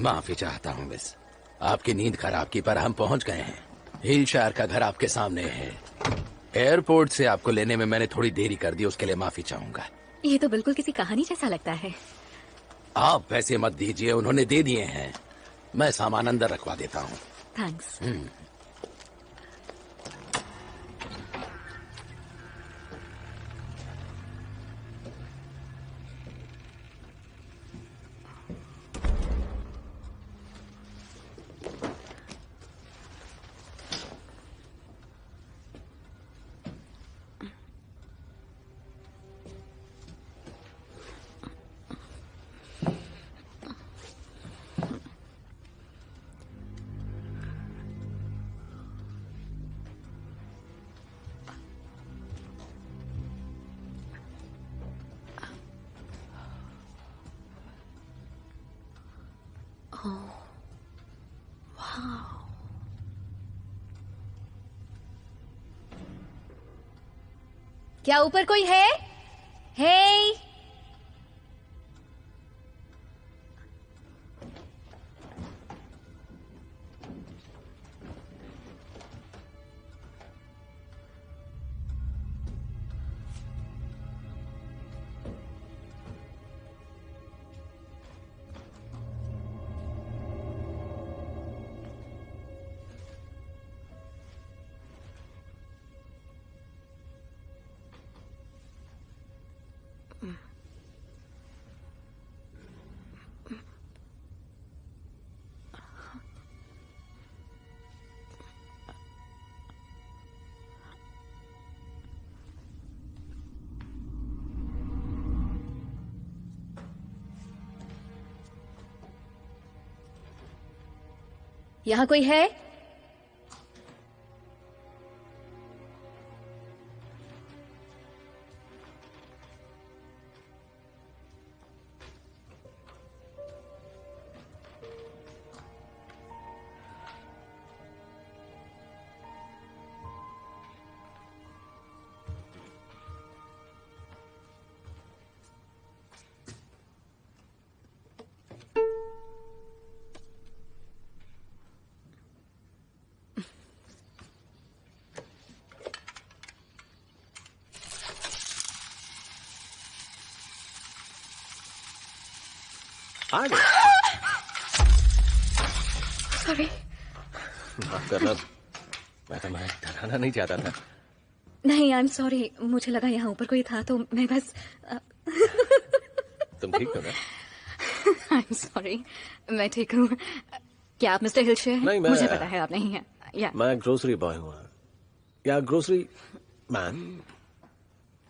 माफी चाहता हूँ मिस, आपकी नींद खराब की, पर हम पहुंच गए हैं। हिलशायर का घर आपके सामने है। एयरपोर्ट से आपको लेने में मैंने थोड़ी देरी कर दी, उसके लिए माफी चाहूंगा। ये तो बिल्कुल किसी कहानी जैसा लगता है। आप पैसे मत दीजिए, उन्होंने दे दिए हैं। मैं सामान अंदर रखवा देता हूँ। थैंक्स। क्या ऊपर कोई है? हे! यहाँ कोई है? सॉरी। माफ करना, मैं तुम्हें डराना नहीं चाहता था। नहीं, आई एम सॉरी। मुझे लगा यहाँ ऊपर कोई था तो मैं बस तुम ठीक हो ना? I am sorry. मैं ठीक हूँ। क्या आप मिस्टर हिलशेयर हैं? नहीं, मुझे पता है आप नहीं हैं। या मैं ग्रोसरी बॉय हूँ या grocery man.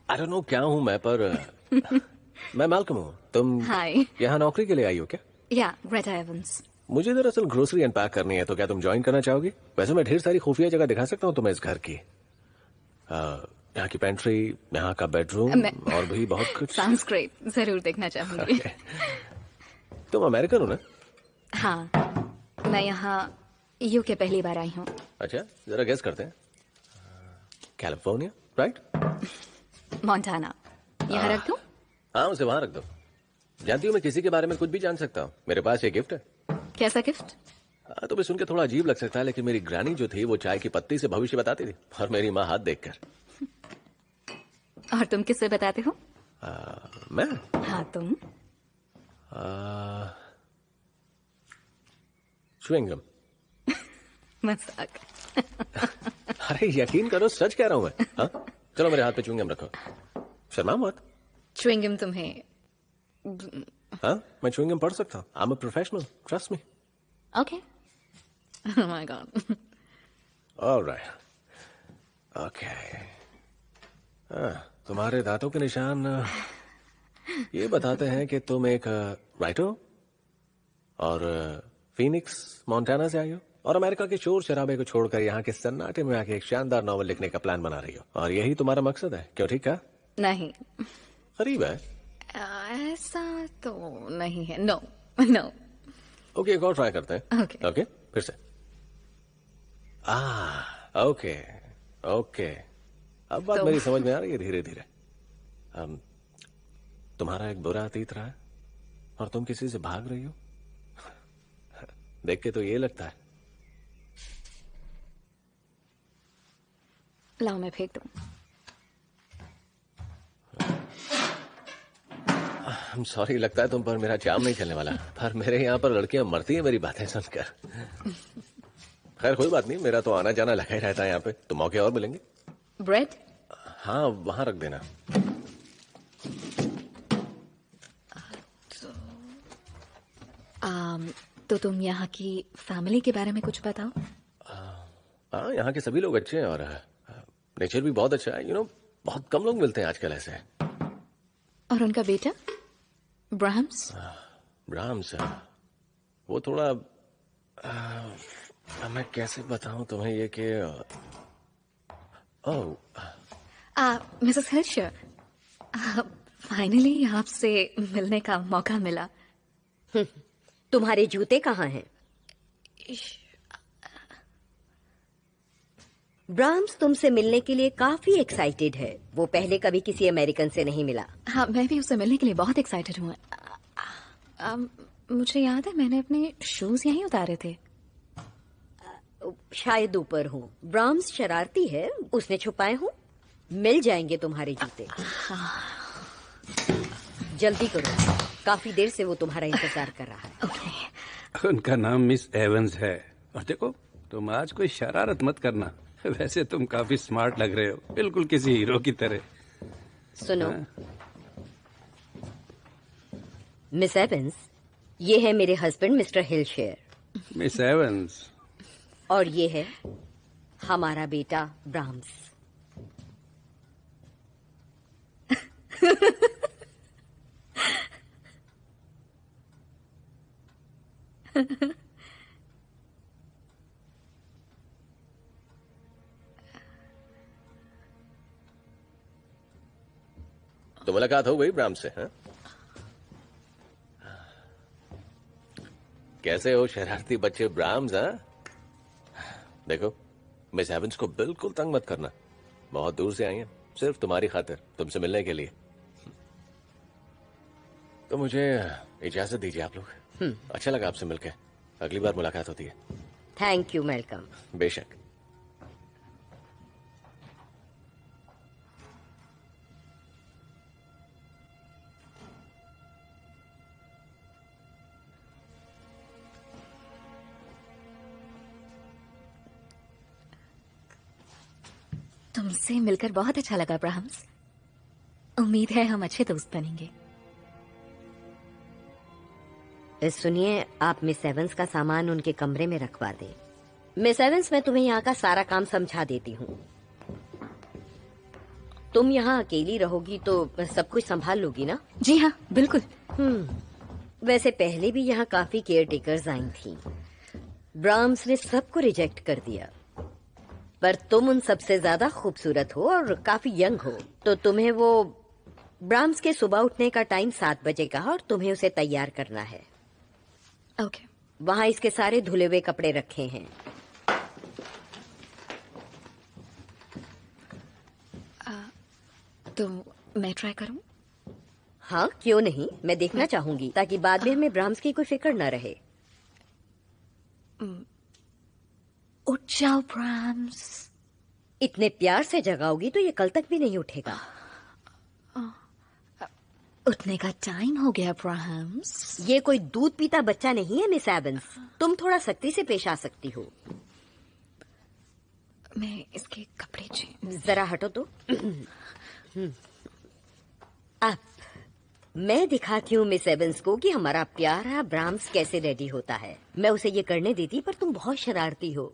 I don't know क्या हूँ मैं, पर मैं मैल्कम हूँ। तुम हाय। यहाँ नौकरी के लिए आई हो क्या? या ग्रेटा एवंस। मुझे दरअसल ग्रोसरी अनपैक करनी है, तो क्या तुम ज्वाइन करना चाहोगी? वैसे मैं ढेर सारी खुफिया जगह दिखा सकता हूँ तुम्हें इस घर की। यहाँ की पेंट्री, यहाँ का बेडरूम और भी बहुत कुछ। Sounds great. जरूर देखना चाहूंगी। तुम अमेरिकन हो ना? हाँ, मैं यहाँ यूके पहली बार आई हूँ। अच्छा, जरा गेस करते हैं। California, right? मोंटाना। यहाँ रख दूँ? हाँ, उसे वहां रख दो। जानती हूँ मैं किसी के बारे में कुछ भी जान सकता हूँ। मेरे पास ये गिफ्ट है। कैसा गिफ्ट? हाँ, तो भी सुन के थोड़ा अजीब लग सकता है, लेकिन मेरी ग्रानी जो थी वो चाय की पत्ती से भविष्य बताती थी, और मेरी माँ हाथ देखकर। और तुम किससे बताते हो? मैं? हाँ, तुम। च्युइंगम। मजाक। अरे यकीन करो, सच कह रहा हूँ मैं। हाँ? चलो मेरे हाथ पे च्युइंगम रखो, शर्मा मत। च्युइंगम तुम्हें? हाँ, मैं च्युइंगम पढ़ सकता हूँ। I am a professional, trust me. Okay. Oh my God. Alright, okay. तुम्हारे दांतों के निशान ये बताते हैं कि तुम एक राइटर हो और फीनिक्स मोंटाना से आई हो, और अमेरिका के शोर शराबे को छोड़कर यहाँ के सन्नाटे में आके एक शानदार नॉवल लिखने का प्लान बना रही हो, और यही तुम्हारा मकसद है। क्यों, ठीक कहा? नहीं, करीब है। ऐसा तो नहीं है। No no. ओके, एक और ट्राई करते हैं। ओके। ओके, फिर से। ओके ओके, अब बात मेरी समझ में आ रही है धीरे धीरे। तुम्हारा एक बुरा अतीत रहा है और तुम किसी से भाग रही हो। देख के तो ये लगता है। लाओ मैं फेंक दूं। सॉरी, लगता है तुम पर मेरा जाम नहीं चलने वाला, पर मेरे यहाँ पर लड़कियां मरती हैं मेरी बातें सुनकर। खैर कोई बात नहीं, मेरा तो आना जाना लगा ही रहता है यहाँ पे, तो मौके और मिलेंगे। ब्रेड? हाँ, वहां रख देना। तो तुम यहाँ की फैमिली के बारे में कुछ बताओ। हाँ, यहाँ के सभी लोग अच्छे हैं और नेचर भी बहुत अच्छा है। बहुत कम लोग मिलते हैं आजकल ऐसे। और उनका बेटा ब्राह्म्स? ब्राह्म्स, वो थोड़ा मैं कैसे बताऊं तुम्हें ये कि मिसेस हिल्शर, फाइनली आपसे मिलने का मौका मिला। तुम्हारे जूते कहाँ हैं? ब्राह्म्स तुमसे मिलने के लिए काफी एक्साइटेड है। वो पहले कभी किसी अमेरिकन से नहीं मिला। हाँ, मैं भी उससे मिलने के लिए बहुत एक्साइटेड हूँ। मुझे याद है मैंने अपने शूज यहीं उतारे थे। शायद ऊपर हो। ब्राह्म्स शरारती है, उसने छुपाए हो। मिल जाएंगे तुम्हारे जूते। जल्दी करो, काफी देर से वो तुम्हारा इंतजार कर रहा है। ओके। उनका नाम मिस एवंस है। और देखो, तुम आज कोई शरारत मत करना। वैसे तुम काफी स्मार्ट लग रहे हो, बिल्कुल किसी हीरो की तरह। सुनो मिस एवंस, ये है मेरे husband mister Hillshire. Miss Evans. और ये है हमारा बेटा ब्राह्म्स। तो मुलाकात हो गई ब्राह्म्स से? हाँ? कैसे हो शरारती बच्चे ब्राह्म्स? हाँ, देखो, मिस एवंस को बिल्कुल तंग मत करना। बहुत दूर से आई हैं, सिर्फ तुम्हारी खातिर, तुमसे मिलने के लिए। तो मुझे इजाजत दीजिए आप लोग। अच्छा लगा आपसे मिलकर। अगली बार मुलाकात होती है। Thank you. वेलकम। बेशक। तुमसे मिलकर बहुत अच्छा लगा ब्राह्म्स। उम्मीद है हम अच्छे दोस्त बनेंगे। सुनिए, आप मिस एवंस का सामान उनके कमरे में रखवा दें। मिस एवंस, मैं तुम्हें यहाँ का सारा काम समझा देती हूँ। तुम यहाँ अकेली रहोगी तो सब कुछ संभाल लोगी ना? जी हाँ, बिल्कुल। वैसे पहले भी यहाँ काफी केयर टेकर्स आई थी। ब्राह्म्स ने सबको रिजेक्ट कर दिया, पर तुम उन सबसे ज्यादा खूबसूरत हो और काफी यंग हो, तो तुम्हें वो ब्राह्म्स के सुबह उठने का टाइम 7 बजे का और तुम्हें उसे तैयार करना है। ओके। वहां इसके सारे धुले हुए कपड़े रखे हैं। तो मैं ट्राई करूं? हाँ, क्यों नहीं, मैं देखना चाहूंगी, ताकि बाद में हमें ब्राह्म्स की कोई फिक्र न रहे। उठ जाओ ब्राह्म्स। इतने प्यार से जगाओगी तो ये कल तक भी नहीं उठेगा। उठने का टाइम हो गया ब्राह्म्स। ये कोई दूध पीता बच्चा नहीं है मिस एवंस। तुम थोड़ा सख्ती से पेश आ सकती हो। मैं इसके कपड़े जरा हटो तो। अब मैं दिखाती हूँ मिस एवंस को कि हमारा प्यारा ब्राह्म्स कैसे रेडी होता है। मैं उसे ये करने देती, पर तुम बहुत शरारती हो।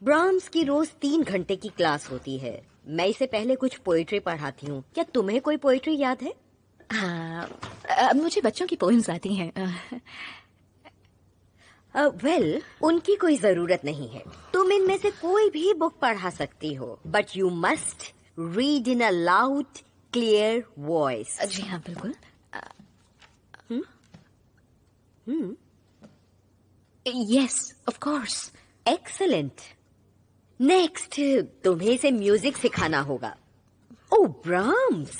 ब्राह्म्स की रोज 3 घंटे की क्लास होती है। मैं इसे पहले कुछ पोएट्री पढ़ाती हूँ। क्या तुम्हें कोई पोएट्री याद है? हाँ, मुझे बच्चों की पोएम्स आती हैं। वेल, उनकी कोई जरूरत नहीं है। तुम इनमें से कोई भी बुक पढ़ा सकती हो, but you must read in a loud clear voice. जी हाँ, बिल्कुल। Yes, of course. Excellent. Next, तुम्हें इसे म्यूजिक सिखाना होगा। ओ ब्राह्म्स,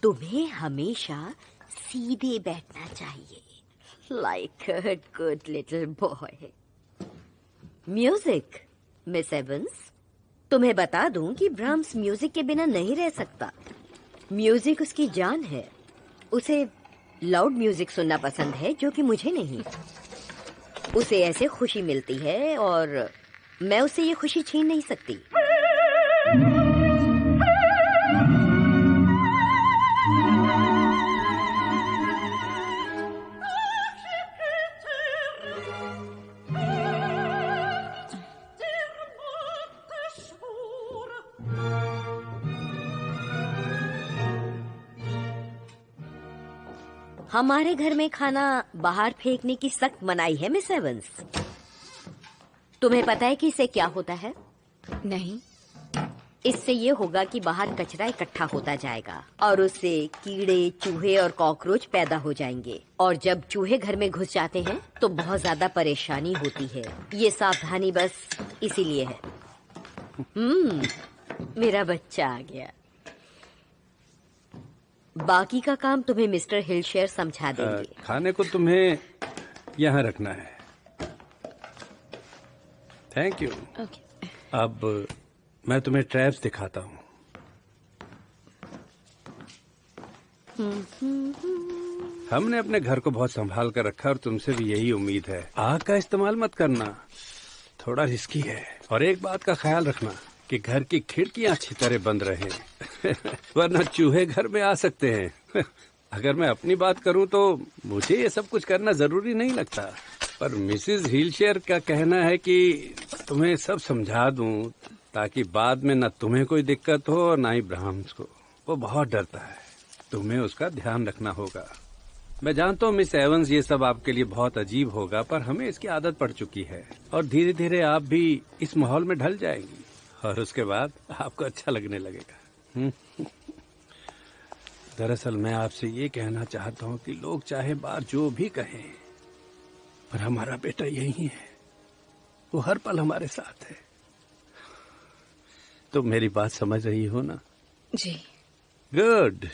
तुम्हें हमेशा सीधे बैठना चाहिए। Like a good little boy. Music, miss Evans, तुम्हें बता दूं कि ब्राह्म्स म्यूजिक के बिना नहीं रह सकता। म्यूजिक उसकी जान है। उसे लाउड म्यूजिक सुनना पसंद है, जो कि मुझे नहीं। उसे ऐसे खुशी मिलती है और मैं उसे ये खुशी छीन नहीं सकती। हमारे घर में खाना बाहर फेंकने की सख्त मनाही है मिस एवंस। तुम्हें पता है कि इससे क्या होता है? नहीं। इससे ये होगा कि बाहर कचरा इकट्ठा होता जाएगा और उससे कीड़े, चूहे और कॉकरोच पैदा हो जाएंगे। और जब चूहे घर में घुस जाते हैं तो बहुत ज्यादा परेशानी होती है। ये सावधानी बस इसीलिए है। मेरा बच्चा आ गया। बाकी का काम तुम्हें मिस्टर हिलशेयर समझा देंगे। खाने को तुम्हें यहाँ रखना है। Thank you. ओके। अब मैं तुम्हें ट्रैप्स दिखाता हूँ। हमने अपने घर को बहुत संभाल कर रखा और तुमसे भी यही उम्मीद है। आग का इस्तेमाल मत करना, थोड़ा रिस्की है। और एक बात का ख्याल रखना कि घर की खिड़कियां अच्छी तरह बंद रहें वरना चूहे घर में आ सकते हैं। अगर मैं अपनी बात करूं तो मुझे ये सब कुछ करना जरूरी नहीं लगता, पर मिसेस हिलशेयर का कहना है कि तुम्हें सब समझा दूं ताकि बाद में न तुम्हें कोई दिक्कत हो और न ही ब्राह्म्स को। वो बहुत डरता है, तुम्हें उसका ध्यान रखना होगा। मैं जानता हूँ मिस एवंस, ये सब आपके लिए बहुत अजीब होगा, पर हमें इसकी आदत पड़ चुकी है और धीरे धीरे आप भी इस माहौल में ढल जाएंगी और उसके बाद आपको अच्छा लगने लगेगा। दरअसल मैं आपसे ये कहना चाहता हूँ कि लोग चाहे बाहर जो भी कहें, पर हमारा बेटा यही है। वो हर पल हमारे साथ है। तो मेरी बात समझ रही हो ना? जी। Good,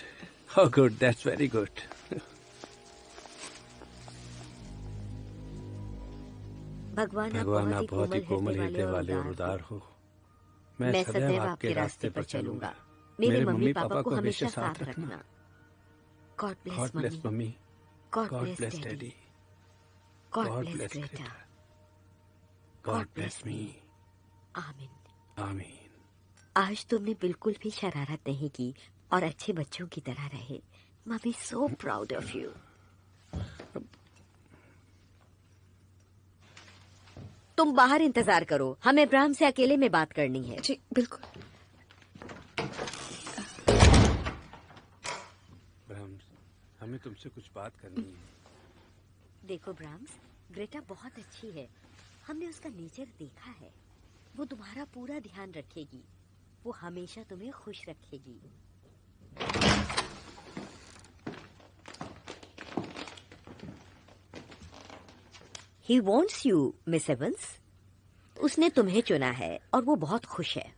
how good, that's very good. भगवान आप बहुत ही कोमल हृदय वाले और उदार हो। मैं सदैव आपके रास्ते पर चलूंगा। मेरे मम्मी पापा को हमेशा साथ रखना। God bless mummy. God bless daddy. God bless Greta. God bless me. आमीन। आमीन। आज तुमने बिल्कुल भी शरारत नहीं की और अच्छे बच्चों की तरह रहे। Mummy so proud of you. तुम बाहर इंतजार करो, हमें ब्राह्म से अकेले में बात करनी है। जी बिल्कुल। ब्राह्म्स, हमें तुमसे कुछ बात करनी है। देखो ब्राह्म्स, ग्रेटा बहुत अच्छी है। हमने उसका नेचर देखा है। वो तुम्हारा पूरा ध्यान रखेगी। वो हमेशा तुम्हें खुश रखेगी। He wants you, Miss Evans. उसने तुम्हें चुना है और वो बहुत खुश है।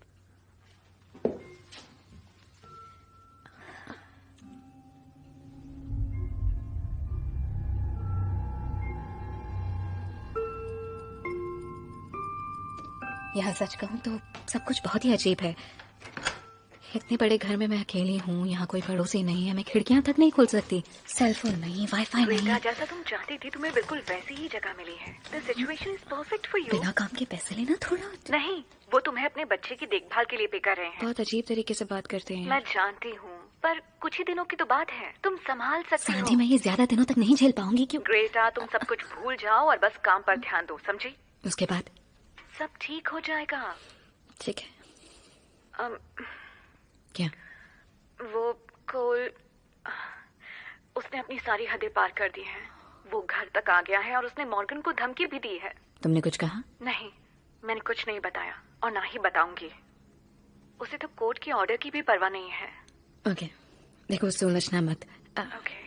यहाँ सच कहूँ तो सब कुछ बहुत ही अजीब है। इतने बड़े घर में मैं अकेली हूँ, यहाँ कोई पड़ोसी नहीं है, मैं खिड़कियाँ तक नहीं खोल सकती, सेलफोन नहीं, वाईफाई नहीं। जैसा तुम चाहती थी तुम्हें बिल्कुल वैसी ही जगह मिली है। The situation is perfect for you. बिना काम के पैसे लेना थोड़ा। नहीं, वो तुम्हें अपने बच्चे की देखभाल के लिए पे कर रहे हैं। बहुत अजीब तरीके से बात करते हैं। मैं जानती हूँ, पर कुछ ही दिनों की तो बात है। तुम संभाल सकती हो। सांझी मैं ये ज्यादा दिनों तक नहीं झेल पाऊंगी। क्यों? ग्रेटा, तुम सब कुछ भूल जाओ और बस काम पर ध्यान दो, समझी? उसके बाद सब ठीक हो जाएगा। ठीक है। क्या? वो कोल, उसने अपनी सारी हदें पार कर दी हैं। वो घर तक आ गया है और उसने मॉर्गन को धमकी भी दी है। तुमने कुछ कहा? नहीं, मैंने कुछ नहीं बताया और ना ही बताऊंगी। उसे तो कोर्ट के ऑर्डर की भी परवाह नहीं है। ओके, देखो उससे उलझना मत। ओके।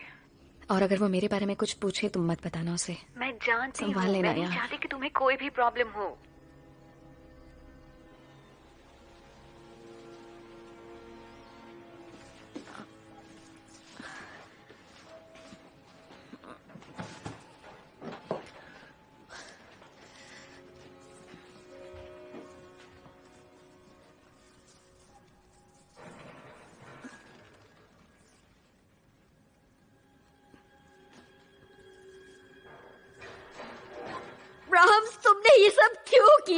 और अगर वो मेरे बारे में कुछ पूछे तो मत बताना उसे। मैं जानती हूँ, संभाल लेना मैं नहीं यार। चाहती कि तुम्हें कोई भी प्रॉब्लम हो।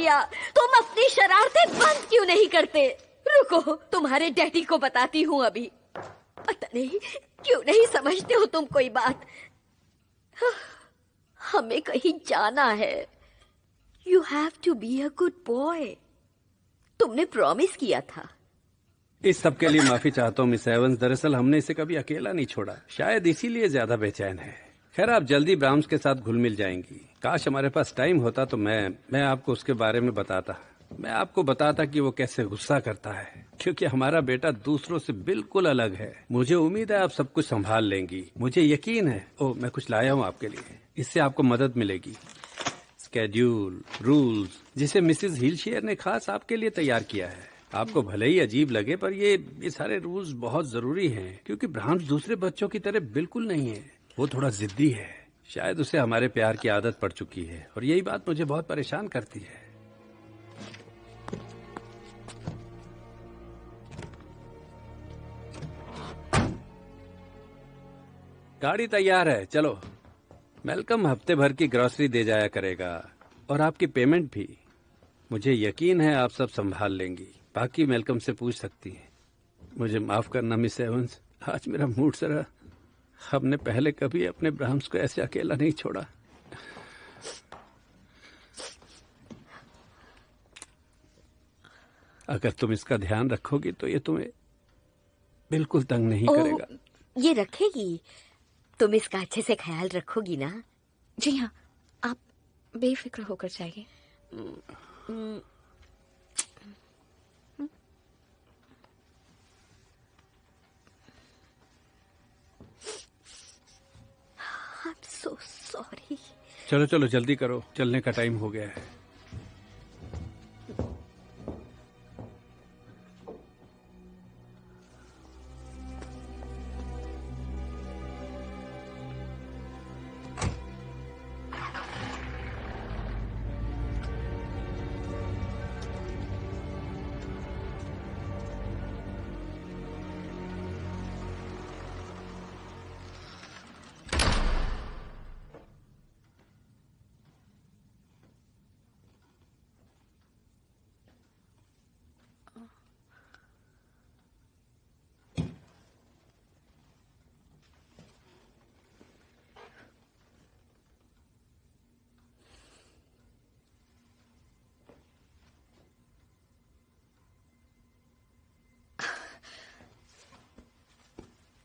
किया? तुम अपनी शरारतें बंद क्यों नहीं करते? रुको, तुम्हारे डैडी को बताती हूँ अभी। पता नहीं क्यों नहीं समझते हो तुम कोई बात। हमें कहीं जाना है। You have to be a good boy. तुमने प्रॉमिस किया था। इस सब के लिए माफी चाहता हूँ मिस एवंस। दरअसल हमने इसे कभी अकेला नहीं छोड़ा, शायद इसीलिए ज्यादा बेचैन है। खैर, आप जल्दी ब्राह्म्स के साथ घुल मिल जाएंगी। काश हमारे पास टाइम होता तो मैं आपको उसके बारे में बताता। मैं आपको बताता कि वो कैसे गुस्सा करता है, क्योंकि हमारा बेटा दूसरों से बिल्कुल अलग है। मुझे उम्मीद है आप सब कुछ संभाल लेंगी, मुझे यकीन है। ओह, मैं कुछ लाया हूँ आपके लिए, इससे आपको मदद मिलेगी। स्केड्यूल, रूल्स, जिसे मिसेस हिलशेयर ने खास आपके लिए तैयार किया है। आपको भले ही अजीब लगे, पर ये सारे रूल्स बहुत जरूरी हैं, क्योंकि ब्राह्म्स दूसरे बच्चों की तरह बिल्कुल नहीं है। वो थोड़ा जिद्दी है। शायद उसे हमारे प्यार की आदत पड़ चुकी है, और यही बात मुझे बहुत परेशान करती है। गाड़ी तैयार है, चलो। मेलकम हफ्ते भर की ग्रोसरी दे जाया करेगा, और आपकी पेमेंट भी। मुझे यकीन है आप सब संभाल लेंगी। बाकी मेलकम से पूछ सकती हैं। मुझे माफ करना मिस एवंस, आज मेरा मूड जरा। हमने पहले कभी अपने ब्राह्म्स को ऐसे अकेला नहीं छोड़ा। अगर तुम इसका ध्यान रखोगी तो ये तुम्हें बिल्कुल तंग नहीं करेगा। ये रखेगी? तुम इसका अच्छे से ख्याल रखोगी ना? जी हाँ, आप बेफिक्र होकर जाइए। I'm so sorry. चलो चलो जल्दी करो, चलने का टाइम हो गया है।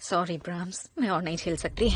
सॉरी ब्राह्म्स, मैं और नहीं झेल सकती।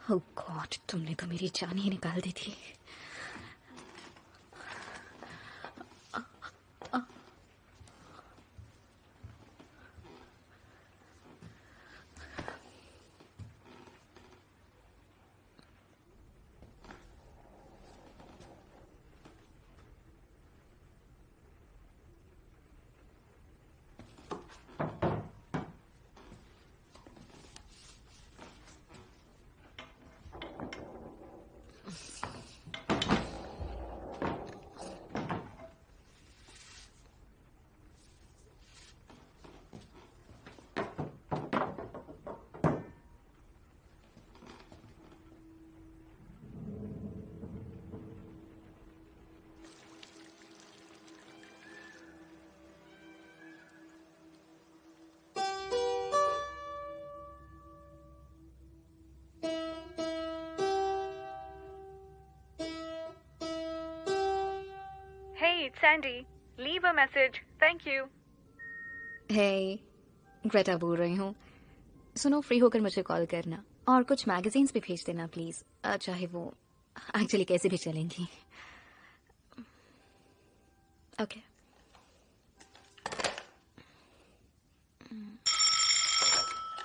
ओह गॉड, तुमने तो मेरी जान ही निकाल दी थी। Hey, it's Sandy. Leave a message. Thank you. Hey, Greta बोल रही हूँ। सुनो, फ्री होकर मुझे कॉल करना और कुछ मैगजीन्स भी भेज देना प्लीज, चाहे वो एक्चुअली कैसे भी चलेंगी। ओके।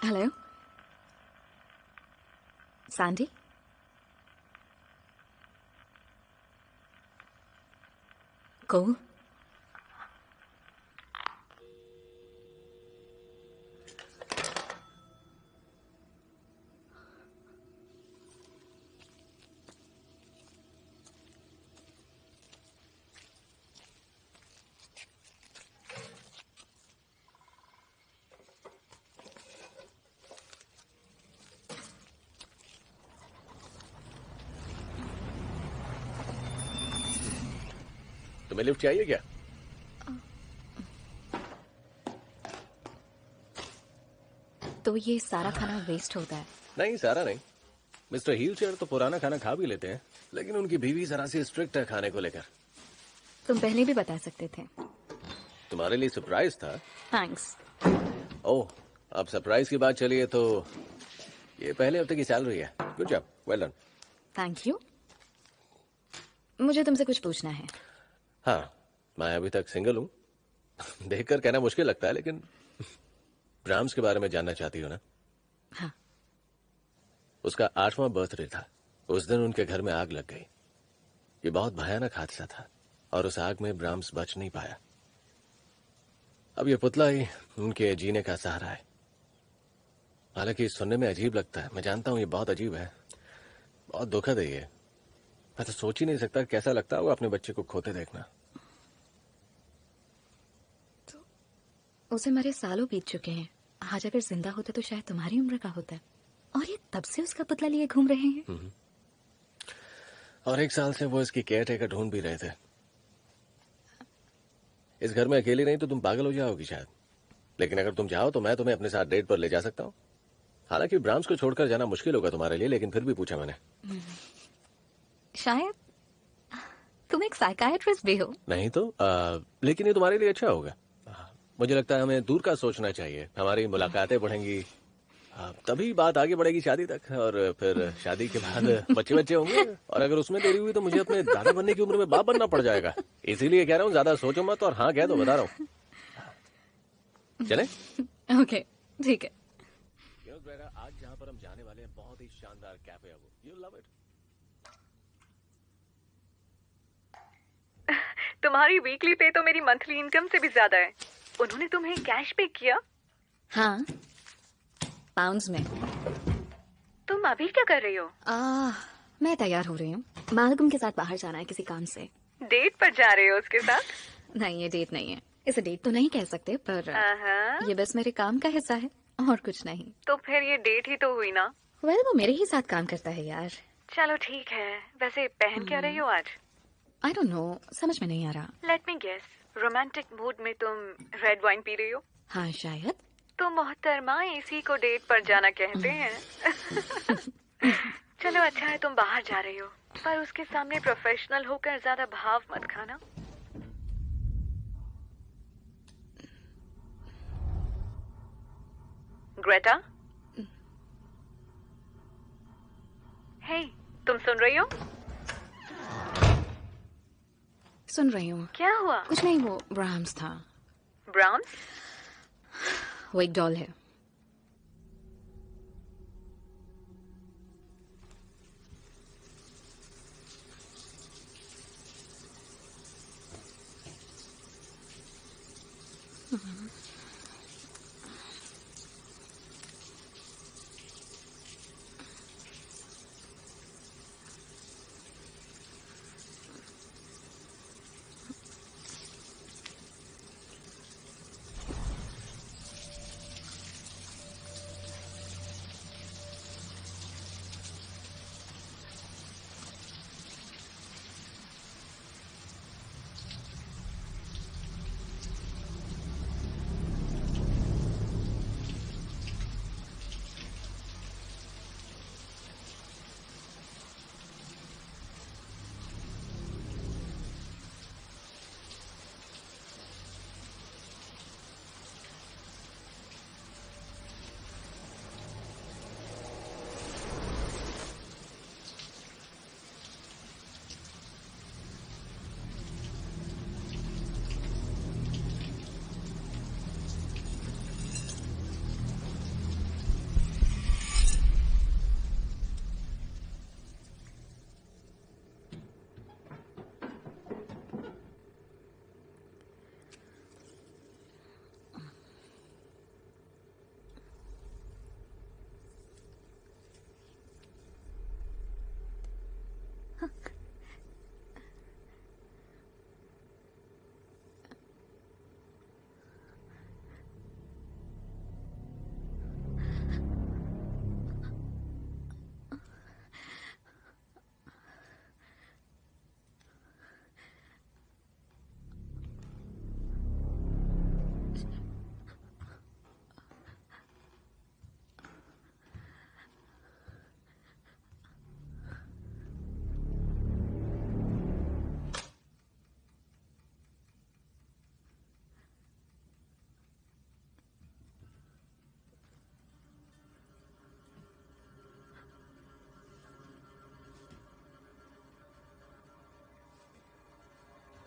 Hello Sandy. Cool. तुम्हें लिफ्ट चाहिए क्या? तो ये सारा खाना वेस्ट होता है? नहीं, सारा नहीं। मिस्टर हीलचेयर तो पुराना खाना खा भी लेते हैं, लेकिन उनकी बीवी जरा सी स्ट्रिक्ट है खाने को लेकर। तुम पहले भी बता सकते थे। तुम्हारे लिए सरप्राइज था। थैंक्स। ओह, अब सरप्राइज की बात चली है तो ये पहले हफ्ते की सैलरी है। Good job, well done. Thank you. मुझे तुमसे कुछ पूछना है। हाँ, मैं अभी तक सिंगल हूँ। देखकर कहना मुश्किल लगता है, लेकिन ब्राह्म्स के बारे में जानना चाहती हो ना? हाँ। उसका 8वां बर्थडे था। उस दिन उनके घर में आग लग गई। ये बहुत भयानक हादसा था और उस आग में ब्राह्म्स बच नहीं पाया। अब ये पुतला ही उनके जीने का सहारा है। हालांकि सुनने में अजीब लगता है, मैं जानता हूँ ये बहुत अजीब है, बहुत दुखद है ये। मैं तो सोच ही नहीं सकता कैसा लगता होगा अपने बच्चे को खोते देखना। तो उसे मरे सालों बीत चुके हैं। आज अगर जिंदा होता तो शायद तुम्हारी उम्र का होता। और ये तब से उसका पुतला लिए घूम रहे हैं। और 1 साल से वो इसकी केयर टेकर ढूंढ भी रहे थे। इस घर में अकेली नहीं तो तुम पागल हो जाओगी शायद, लेकिन अगर तुम चाहो तो मैं तुम्हें अपने साथ डेट पर ले जा सकता हूँ। हालांकि ब्राह्म्स को छोड़कर जाना मुश्किल होगा तुम्हारे लिए, लेकिन फिर भी पूछा मैंने। शायद तुम एक साइकाइट्रिस्ट भी हो। नहीं तो लेकिन ये तुम्हारे लिए अच्छा होगा। मुझे लगता है हमें दूर का सोचना चाहिए। हमारी मुलाकातें बढ़ेंगी, तभी बात आगे बढ़ेगी शादी तक, और फिर शादी के बाद बच्चे बच्चे होंगे, और अगर उसमें देरी हुई तो मुझे अपने दादा बनने की उम्र में बाप बनना पड़ जाएगा। इसीलिए कह रहा हूँ ज्यादा सोचो मत, और हाँ कह दो, बता रहा हूँ। चले? ओके, ठीक है। आज जहाँ पर हम जाने वाले हैं बहुत ही शानदार कैफे है वो। You love it. तुम्हारी वीकली पे तो मेरी मंथली इनकम से भी ज्यादा है। उन्होंने तुम्हें कैश पे किया? हाँ, पाउंड्स में। तुम अभी क्या कर रही हो? मैं तैयार हो रही हूँ। मालगम के साथ बाहर जाना है किसी काम से। डेट पर जा रहे हो उसके साथ? नहीं, ये डेट नहीं है। इसे डेट तो नहीं कह सकते, पर ये बस मेरे काम का हिस्सा है और कुछ नहीं। तो फिर ये डेट ही तो हुई ना? वेल, वो मेरे ही साथ काम करता है यार। चलो ठीक है। वैसे पहन क्या रही हो आज? आई डोंट नो, समझ में नहीं आ रहा। Let me guess, romantic mood में तुम रेड वाइन पी रही हो? हाँ शायद। तो मोहतरमा इसी को डेट पर जाना कहते हैं। चलो अच्छा है तुम बाहर जा रही हो, पर उसके सामने प्रोफेशनल होकर ज्यादा भाव मत खाना। ग्रेटा, तुम सुन रही हो? सुन रही हूँ। क्या हुआ? कुछ नहीं, वो ब्राह्म्स था। ब्राउन्स? वो एक डॉल है।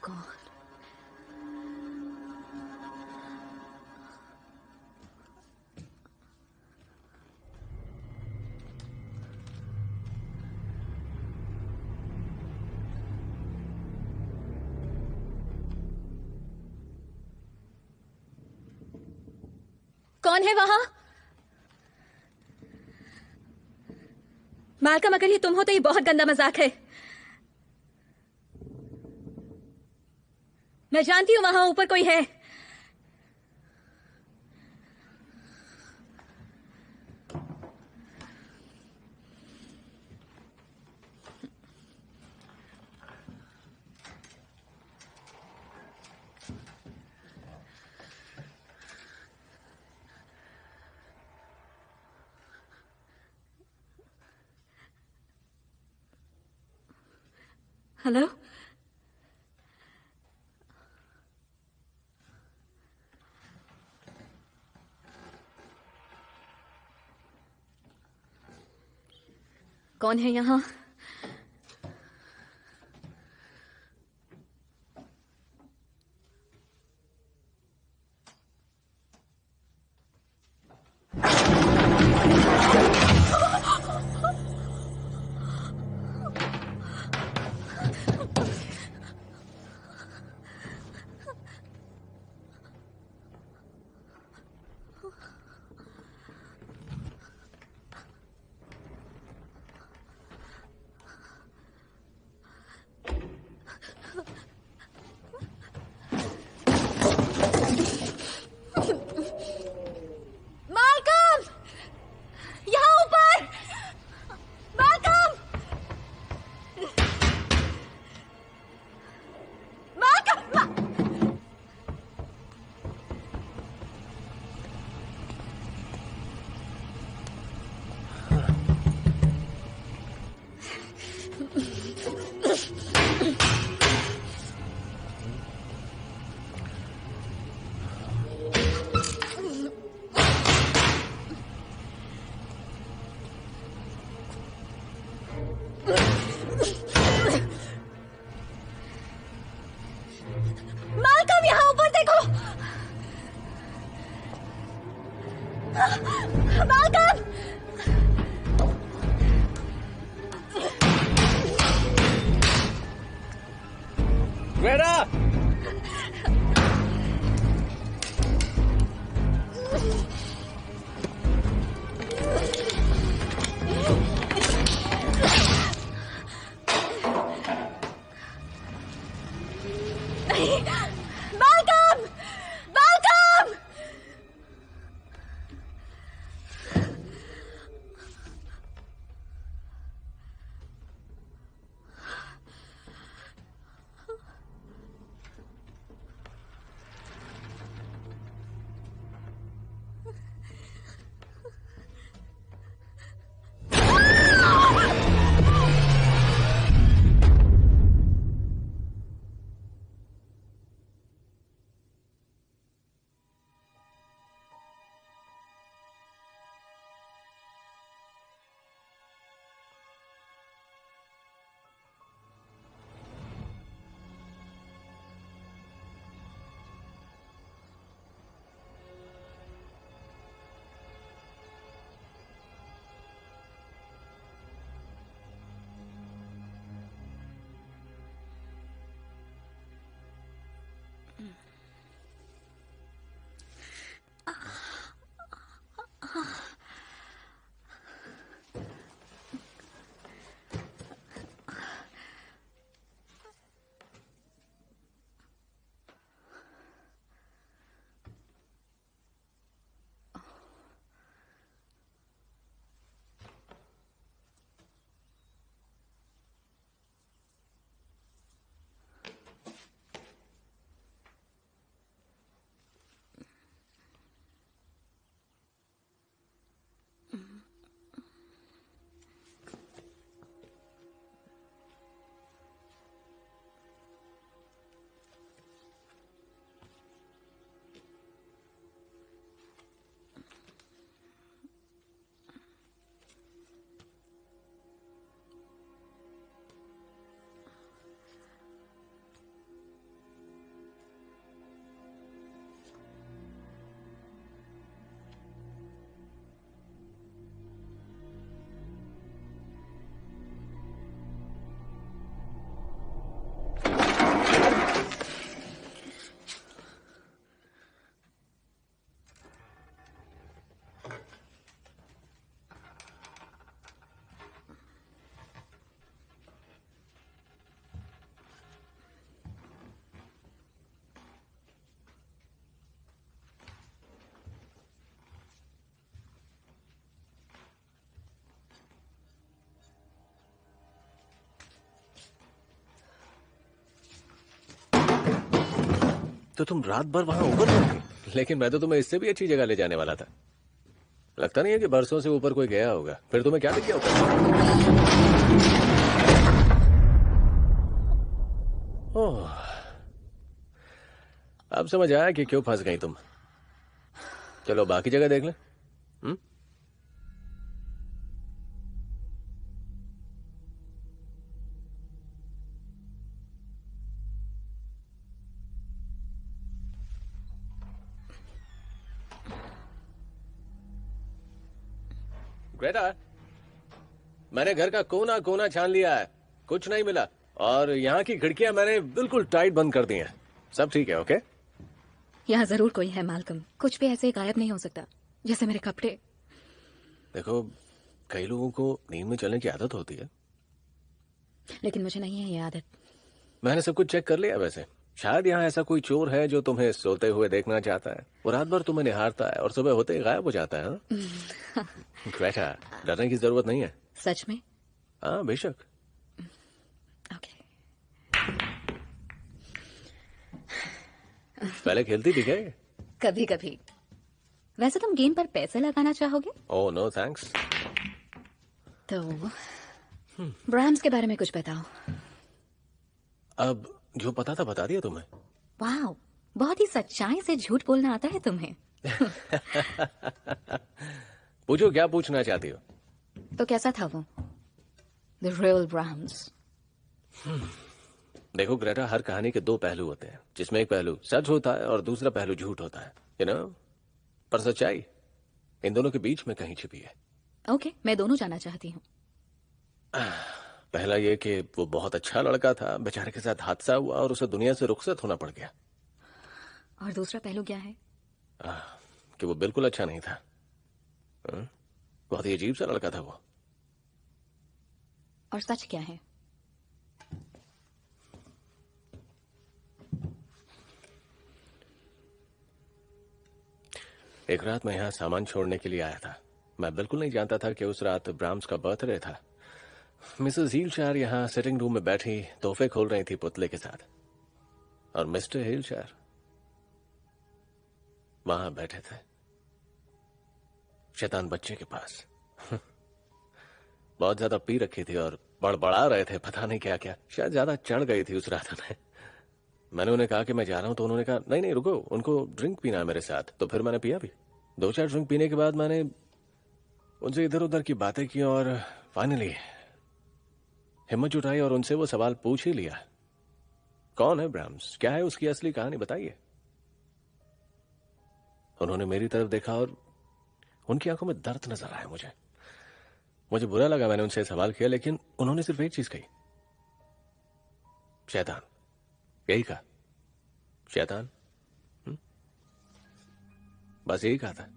कौन? कौन है वहां? मालकम, अगर ये तुम हो तो ये बहुत गंदा मजाक है। मैं जानती हूं वहां ऊपर कोई है। हेलो? कौन है यहाँ? तो तुम रात भर वहां ऊपर रहोगे। लेकिन मैं तो तुम्हें इससे भी अच्छी जगह ले जाने वाला था। लगता नहीं है कि बरसों से ऊपर कोई गया होगा। फिर तुम्हें क्या दिख गया ऊपर? ओह, अब समझ आया कि क्यों फंस गई तुम। चलो बाकी जगह देख ले। ग्रेटा, मैंने घर का कोना कोना छान लिया है, कुछ नहीं मिला। और यहाँ की खिड़कियां मैंने बिल्कुल टाइट बंद कर दी हैं। सब ठीक है? ओके। यहाँ जरूर कोई है मालकम, कुछ भी ऐसे गायब नहीं हो सकता जैसे मेरे कपड़े। देखो, कई लोगों को नींद में चलने की आदत होती है, लेकिन मुझे नहीं है ये आदत। मैंने सब कुछ चेक कर लिया। वैसे शायद यहाँ ऐसा कोई चोर है जो तुम्हें सोते हुए देखना चाहता है। वो रात भर तुम्हें निहारता है और सुबह होते ही गायब हो जाता है। हाँ? ग्रेटा, डरने की जरूरत नहीं है। सच में? हाँ बेशक। ओके। पहले खेलती थी क्या? कभी कभी। वैसे तुम गेम पर पैसे लगाना चाहोगे? Oh no thanks. तो ब्राम्स के बारे में कुछ बताओ। अब जो पता था बता दिया तुम्हें। वाह, बहुत ही सच्चाई से झूठ बोलना आता है तुम्हें। पूछो, क्या पूछना चाहती हो? तो कैसा था वो, द रियल ब्राम्स? देखो ग्रेटा, हर कहानी के दो पहलू होते हैं, जिसमें एक पहलू सच होता है और दूसरा पहलू झूठ होता है। यू नो, पर सच्चाई इन दोनों के बीच में कहीं छिपी है। ओके, मैं दोनों जानना चाहती हूँ। पहला ये कि वो बहुत अच्छा लड़का था, बेचारे के साथ हादसा हुआ और उसे दुनिया से रुखसत होना पड़ गया। और दूसरा पहलू क्या है? कि वो बिल्कुल अच्छा नहीं था। बहुत ही अजीब सा लड़का था वो। और सच क्या है? एक रात मैं यहाँ सामान छोड़ने के लिए आया था। मैं बिल्कुल नहीं जानता था कि उस रात ब्राम्स का बर्थडे था। मिसेस हीलशायर यहाँ सिटिंग रूम में बैठी तोहफे खोल रही थी पुतले के साथ, और मिस्टर हीलशायर वहां बैठे थे शैतान बच्चे के पास। बहुत ज्यादा पी रखी थी और बड़बड़ा रहे थे, पता नहीं क्या क्या, शायद ज्यादा चढ़ गई थी उस रात में। मैंने उन्हें कहा कि मैं जा रहा हूं, तो उन्होंने कहा नहीं नहीं रुको, उनको ड्रिंक पीना है मेरे साथ। तो फिर मैंने पिया भी। 2-4 ड्रिंक पीने के बाद मैंने उनसे इधर उधर की बातें की और फाइनली हिम्मत जुटाई और उनसे वो सवाल पूछ ही लिया, कौन है ब्राम्स, क्या है उसकी असली कहानी, बताइए। उन्होंने मेरी तरफ देखा और उनकी आंखों में दर्द नजर आया। मुझे बुरा लगा, मैंने उनसे सवाल किया, लेकिन उन्होंने सिर्फ एक चीज कही, शैतान। यही कहा, शैतान। बस यही कहा था।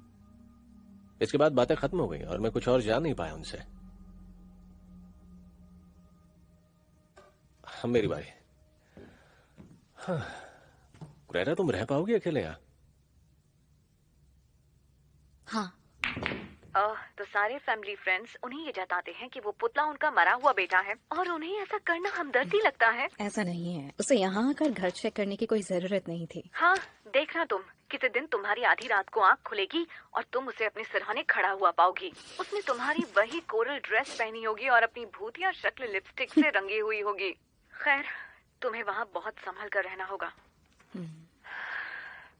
इसके बाद बातें खत्म हो गई और मैं कुछ और जान नहीं पाया उनसे। मेरी बारी। हाँ, ग्रेटा, तुम रह पाओगी अकेले यहाँ? हाँ। तो सारे फैमिली फ्रेंड्स उन्हें ये जताते हैं कि वो पुतला उनका मरा हुआ बेटा है और उन्हें ऐसा करना हमदर्दी लगता है। ऐसा नहीं है, उसे यहाँ आकर घर चेक करने की कोई जरूरत नहीं थी। हाँ, देखना तुम, किसी दिन तुम्हारी आधी रात को आंख खुलेगी और तुम उसे अपने सिरहाने खड़ा हुआ पाओगी। उसने तुम्हारी वही कोरल ड्रेस पहनी होगी और अपनी भूतिया शक्ल लिपस्टिक से रंगी हुई होगी। खैर, तुम्हें वहाँ बहुत संभल कर रहना होगा।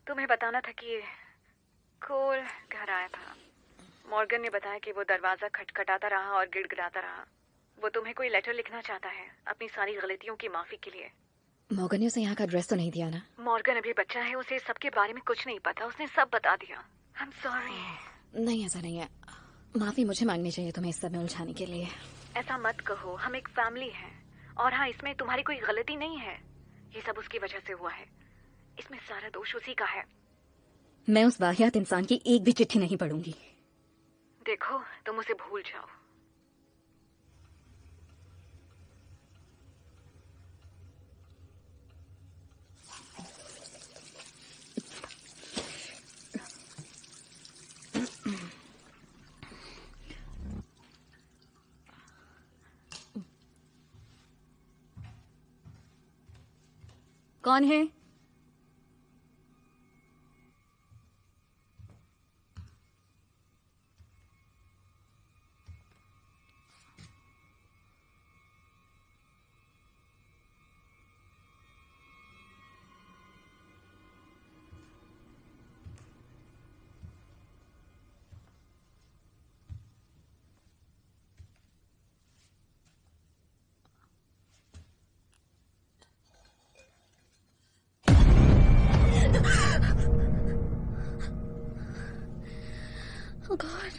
तुम्हें बताना था कि कोल घर आया था। मॉर्गन ने बताया कि वो दरवाजा खटखटाता रहा और गिड़गिड़ाता रहा। वो तुम्हें कोई लेटर लिखना चाहता है अपनी सारी गलतियों की माफी के लिए। मॉर्गन ने उसे यहाँ का एड्रेस तो नहीं दिया ना? मॉर्गन अभी बच्चा है, उसे सबके बारे में कुछ नहीं पता, उसने सब बता दिया। I am sorry. नहीं, ऐसा नहीं है। माफी मुझे मांगनी चाहिए तुम्हें इस सब में उलझाने के लिए। ऐसा मत कहो, हम एक फैमिली हैं। और हाँ, इसमें तुम्हारी कोई गलती नहीं है, ये सब उसकी वजह से हुआ है। इसमें सारा दोष उसी का है। मैं उस वाहियात इंसान की एक भी चिट्ठी नहीं पढ़ूंगी। देखो, तुम उसे भूल जाओ। कौन है? Oh God.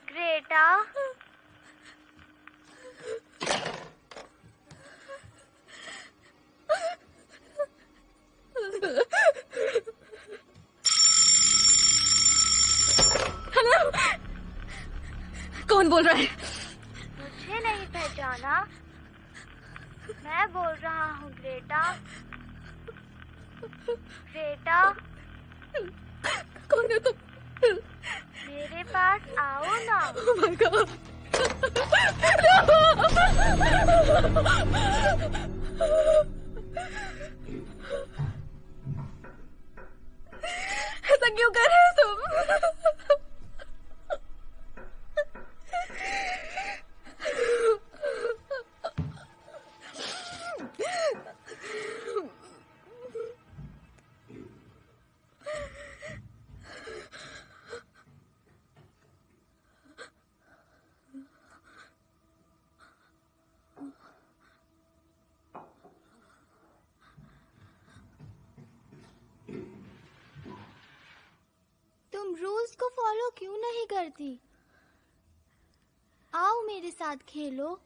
ग्रेटा, कौन बोल रहा है? मुझे नहीं पहचाना? मैं बोल रहा हूँ ग्रेटा। ग्रेटा, कौन है तुम? मेरे पास आओ ना। Oh my God. ऐसा क्यों कर रहे हो तुम? तुम रूल्स को फॉलो क्यों नहीं करती? आओ मेरे साथ खेलो।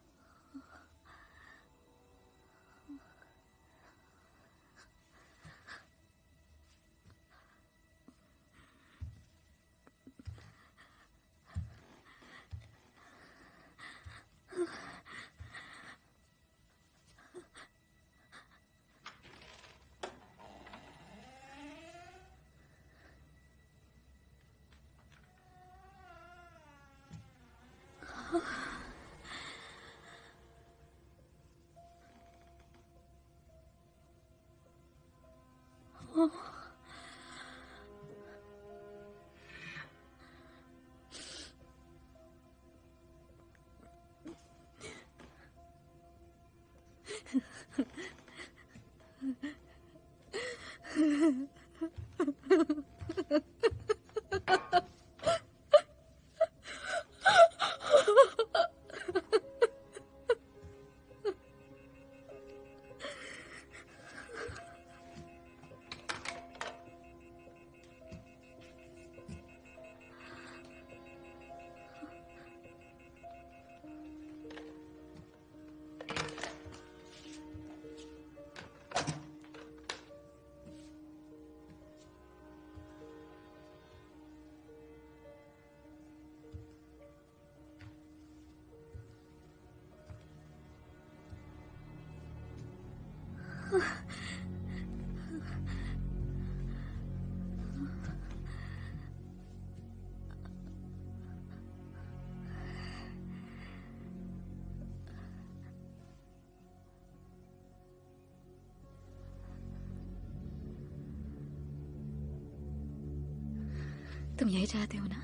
तुम यही चाहते हो ना?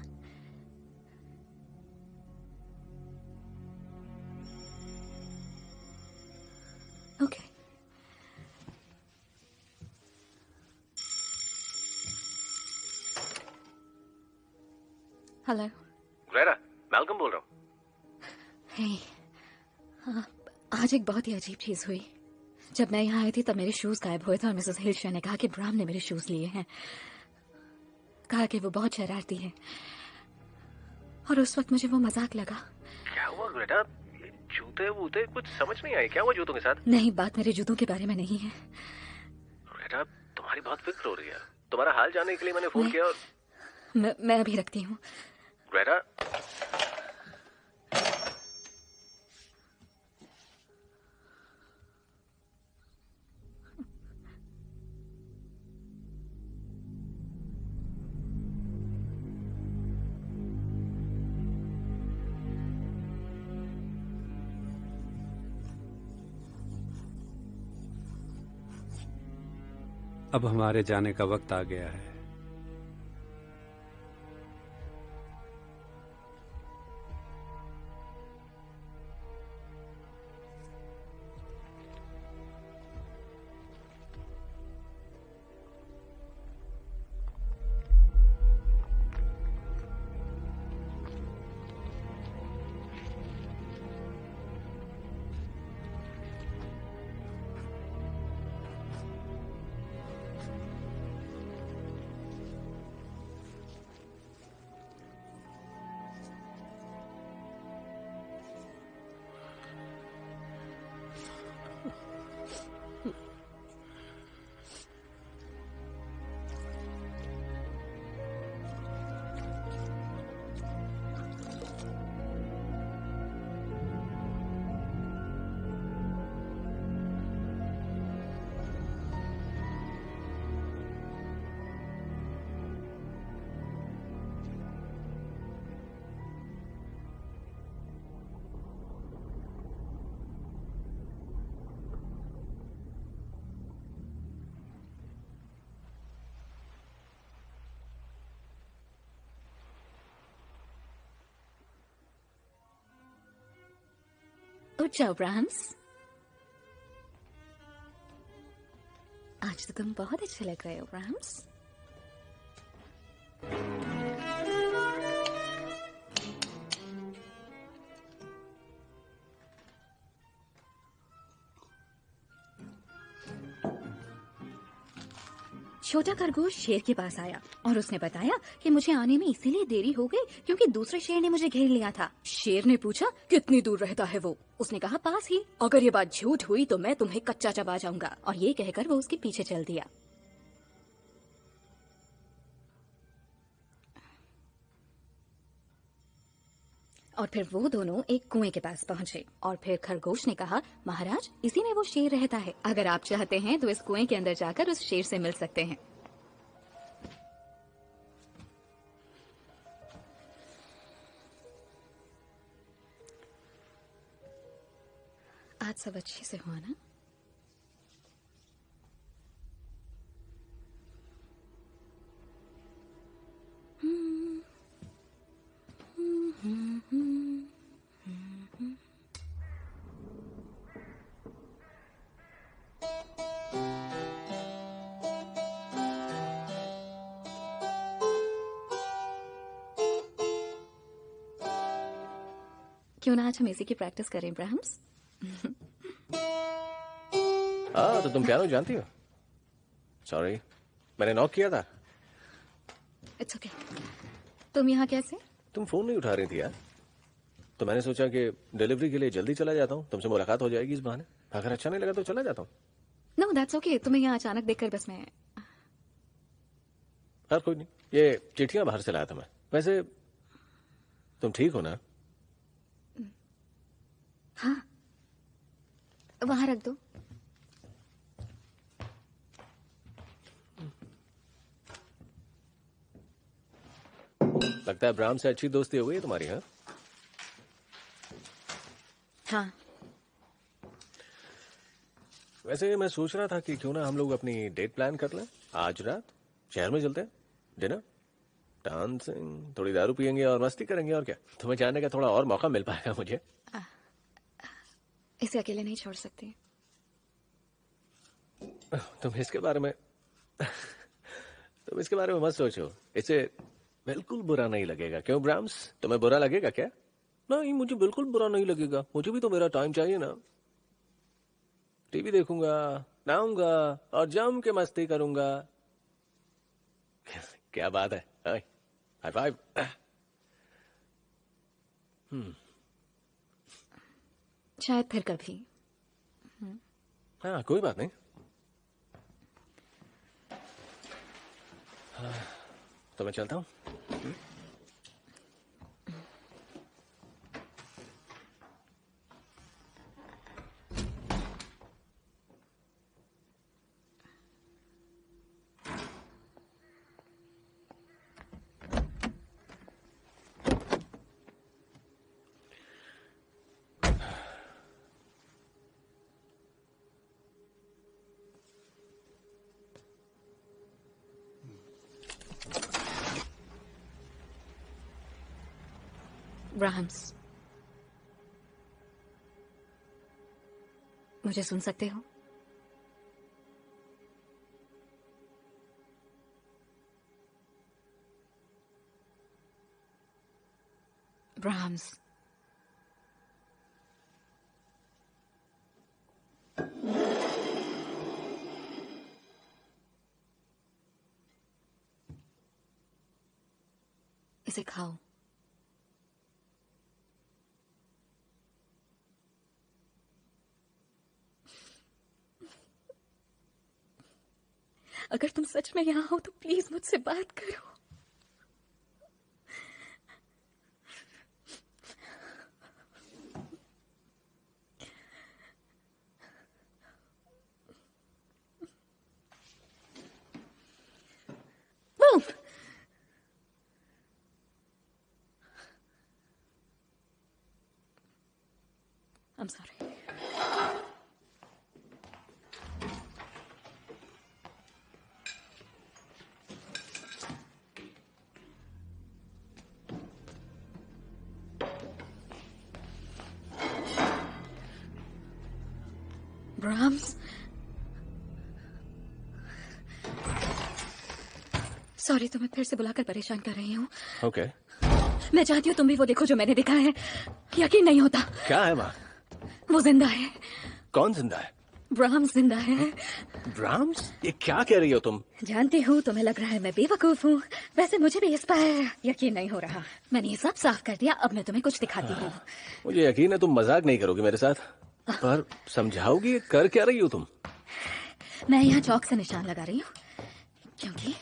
ओके। हेलो। ग्रेटा, मैल्कम बोल रहा हूँ। हे, आज एक बहुत ही अजीब चीज हुई। जब मैं यहाँ आई थी तब मेरे शूज गायब हुए थे और मिसेस हिल्शा ने कहा कि ब्राम ने मेरे शूज लिए हैं। कहा कि वो बहुत शरारती है। और उस वक्त मुझे वो मजाक लगा। क्या हुआ ग्रेटा? ये जूते वूते कुछ समझ नहीं आई, क्या हुआ जूतों के साथ? नहीं, बात मेरे जूतों के बारे में नहीं है। ग्रेटा तुम्हारी बहुत फिक्र हो रही है। तुम्हारा हाल जानने के लिए मैंने फोन किया और मैं अभी रखती हूँ। ग्रेटा अब हमारे जाने का वक्त आ गया है। उठ जाओ ब्राह्म्स, आज तो तुम बहुत अच्छे लग रहे हो ब्राह्म्स। छोटा खरगोश शेर के पास आया और उसने बताया कि मुझे आने में इसीलिए देरी हो गई क्योंकि दूसरे शेर ने मुझे घेर लिया था। शेर ने पूछा कितनी दूर रहता है वो? उसने कहा पास ही। अगर ये बात झूठ हुई तो मैं तुम्हें कच्चा चबा जाऊंगा। और ये कहकर वो उसके पीछे चल दिया। और फिर वो दोनों एक कुएं के पास पहुंचे और फिर खरगोश ने कहा महाराज, इसी में वो शेर रहता है। अगर आप चाहते हैं तो इस कुएं के अंदर जाकर उस शेर से मिल सकते हैं। आज सब अच्छे से हुआ ना? क्यों ना आज हम इसी की प्रैक्टिस करें ब्राह्म्स? हाँ, तो तुम पियानो जानती हो? सॉरी, मैंने नॉक किया था। It's okay. तुम यहाँ कैसे? तुम फोन नहीं उठा रही थी यार, तो मैंने सोचा कि डिलीवरी के लिए जल्दी चला जाता हूँ, तुमसे मुलाकात हो जाएगी इस बहाने। अगर अच्छा नहीं लगा तो चला जाता हूँ। No that's okay. तुम्हें यहाँ अचानक देखकर बस मैं यार कोई नहीं, ये चिट्ठियां बाहर से लाया था मैं। वैसे तुम ठीक हो ना? हाँ, वहां रख दो। लगता है ब्राह्म से अच्छी दोस्ती हो गई है तुम्हारी। हाँ हाँ। वैसे मैं सोच रहा था कि क्यों ना हम लोग अपनी डेट प्लान कर लें। आज रात शहर में चलते हैं, डिनर, डांसिंग, थोड़ी दारू पियेंगे और मस्ती करेंगे। और क्या, तुम्हें जानने का थोड़ा और मौका मिल पाएगा मुझे। इसे अकेले नहीं छोड़ सकती। तुम इसके बारे में मत सोचो, इसे बिल्कुल बुरा नहीं लगेगा। क्यों ब्राह्म्स, तुम्हें बुरा लगेगा क्या? नहीं, मुझे बिल्कुल बुरा नहीं लगेगा। मुझे भी तो मेरा टाइम चाहिए ना। टीवी देखूंगा, नहाऊंगा और जम के मस्ती करूंगा। क्या बात है? हाय फाइव। शायद फिर कभी। हाँ, कोई बात नहीं। तो मैं चलता हूँ। ब्राह्म्स, मुझे सुन सकते हो? ब्राह्म्स, इसे खाओ। अगर तुम सच में यहाँ हो तो प्लीज मुझसे बात करो। I'm sorry. ब्राह्म्स, सॉरी तुम्हें फिर से बुलाकर परेशान कर रही हूँ। ओके। मैं चाहती हूँ तुम भी वो देखो जो मैंने देखा है। यकीन नहीं होता। क्या है वहाँ? वो जिंदा है। कौन जिंदा है? ब्राह्म्स जिंदा है। ब्राह्म्स? ये क्या कह रही हो तुम? जानती हूँ तुम्हें लग रहा है मैं बेवकूफ हूँ। वैसे मुझे भी इस पर यकीन नहीं हो रहा। मैंने ये सब साफ कर दिया। अब मैं तुम्हें कुछ दिखाती हूँ। मुझे यकीन है तुम मजाक नहीं करोगी मेरे साथ, पर समझाओगी कर क्या रही हो तुम? मैं यहाँ चौक से निशान लगा रही हूँ क्योंकि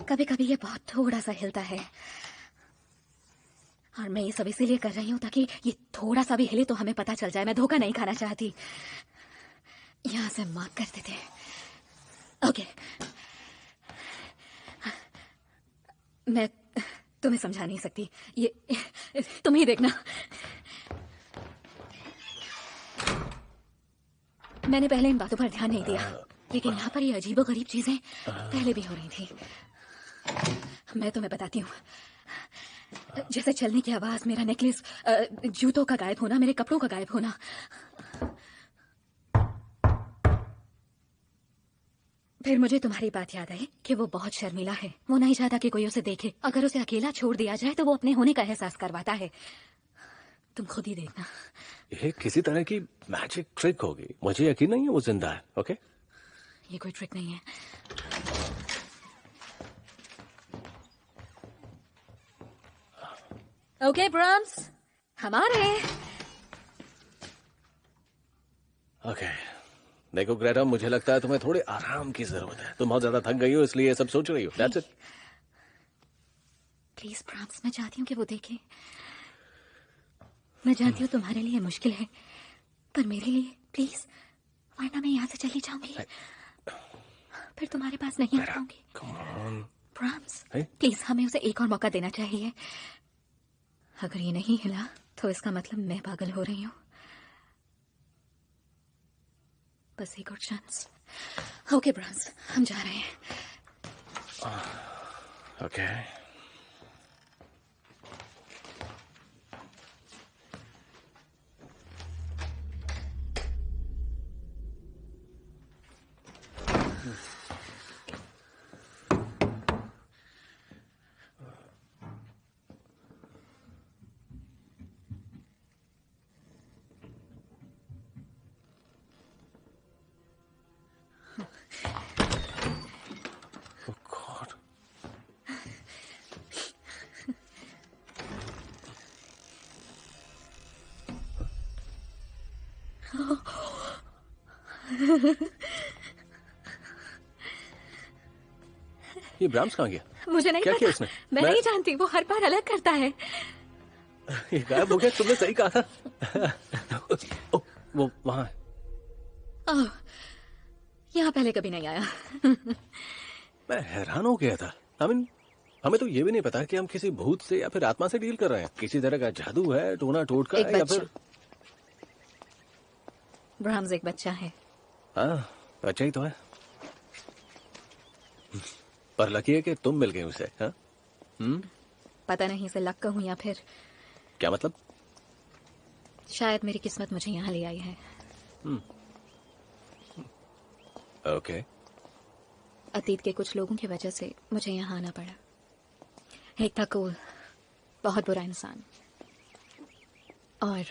कभी कभी ये बहुत थोड़ा सा हिलता है और मैं ये सब इसीलिए कर रही हूँ ताकि ये थोड़ा सा भी हिले तो हमें पता चल जाए। मैं धोखा नहीं खाना चाहती। यहाँ से मार्क कर देते हैं। ओके, मैं तुम्हें समझा नहीं सकती। ये तुम ही देखना। मैंने पहले इन बातों पर ध्यान नहीं दिया, लेकिन यहाँ पर ये अजीबोगरीब चीजें पहले भी हो रही थी। मैं तुम्हें बताती हूँ। जैसे चलने की आवाज, मेरा नेकलेस, जूतों का गायब होना, मेरे कपड़ों का गायब होना। फिर मुझे तुम्हारी बात याद आई कि वो बहुत शर्मीला है। वो नहीं चाहता कि कोई उसे देखे। अगर उसे अकेला छोड़ दिया जाए तो वो अपने होने का एहसास करवाता है। तुम खुद ही देखना। ये किसी तरह की मैजिक ट्रिक होगी। मुझे यकीन नहीं है वो जिंदा है। ओके, ये कोई ट्रिक नहीं है। ओके ब्राह्म्स, हमारे। ओके। देखो ग्रेटा, मुझे लगता है तुम्हें थोड़े आराम की जरूरत है। तुम बहुत ज्यादा थक गई हो इसलिए ये सब सोच रही हो। That's it. प्लीज ब्राह्म्स, मैं चाहती हूँ कि वो देखे। मैं जानती हूँ तुम्हारे लिए मुश्किल है, पर मेरे लिए प्लीज, वरना मैं यहाँ से चली जाऊंगी। फिर तुम्हारे पास नहीं आ पाऊंगी। ब्राह्म्स, प्लीज हमें उसे एक और मौका देना चाहिए। अगर ये नहीं हिला तो इसका मतलब मैं पागल हो रही हूँ। बस एक और चांस। ओके ब्राह्म्स, हम जा रहे हैं। ओके। ये ब्राह्म्स कहाँ गया? मुझे नहीं क्या पता। किया इसने? मैं नहीं जानती, वो हर बार अलग करता है। ये गायब हो गया, तुमने सही कहा था। ओ, वो वहां है। ओह, यहाँ पहले कभी नहीं आया। मैं हैरान हो गया था। हमें तो ये भी नहीं पता कि हम किसी भूत से या फिर आत्मा से डील कर रहे हैं। किसी तरह का जादू है, टोना टोटका एक है या बच्चा। फिर ब्राह्म्स एक बच्चा है। हाँ, अच्छा ही तो है। पर लकी है कि तुम मिल गए उसे। हाँ? पता नहीं इसे लक कहूं या फिर क्या मतलब? शायद मेरी किस्मत मुझे यहाँ ले आई है। ओके। अतीत के कुछ लोगों की वजह से मुझे यहाँ आना पड़ा। एक था कोल, बहुत बुरा इंसान, और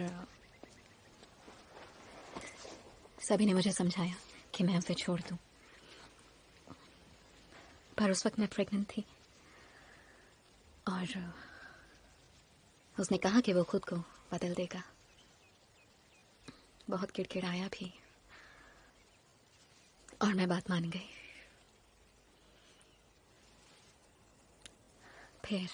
सभी ने मुझे समझाया कि मैं उसे छोड़ दूं, पर उस वक्त मैं प्रेग्नेंट थी और उसने कहा कि वो खुद को बदल देगा। बहुत किड़किड़ाया भी और मैं बात मान गई। फिर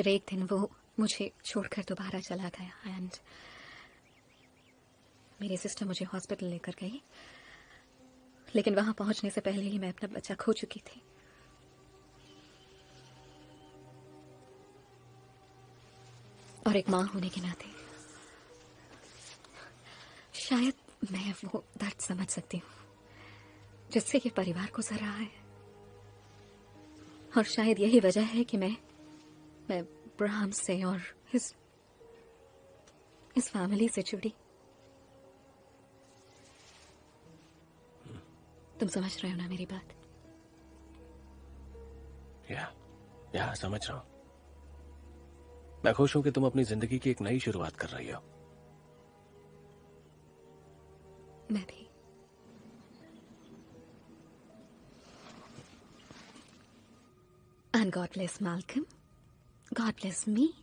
एक दिन वो मुझे छोड़कर दोबारा चला गया एंड मेरी सिस्टर मुझे हॉस्पिटल लेकर गई, लेकिन वहां पहुंचने से पहले ही मैं अपना बच्चा खो चुकी थी। और एक मां होने के नाते शायद मैं वो दर्द समझ सकती हूँ जिससे ये परिवार गुजर रहा है, और शायद यही वजह है कि मैं ब्राह्म से और इस फैमिली से जुड़ी। तुम समझ रहे हो ना मेरी बात? या समझ रहा हूं। मैं खुश हूं कि तुम अपनी जिंदगी की एक नई शुरुआत कर रही हो। मैं भी। And God bless Malcolm. God bless me.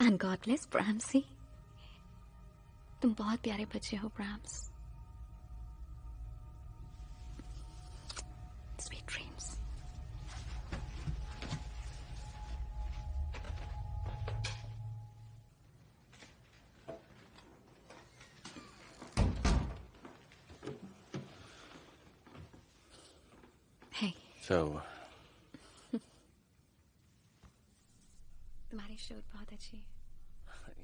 And God bless Bramsy. तुम बहुत प्यारे बच्चे हो Brahms. Sweet dreams. Hey. So, तुम्हारी शर्ट बहुत अच्छी है।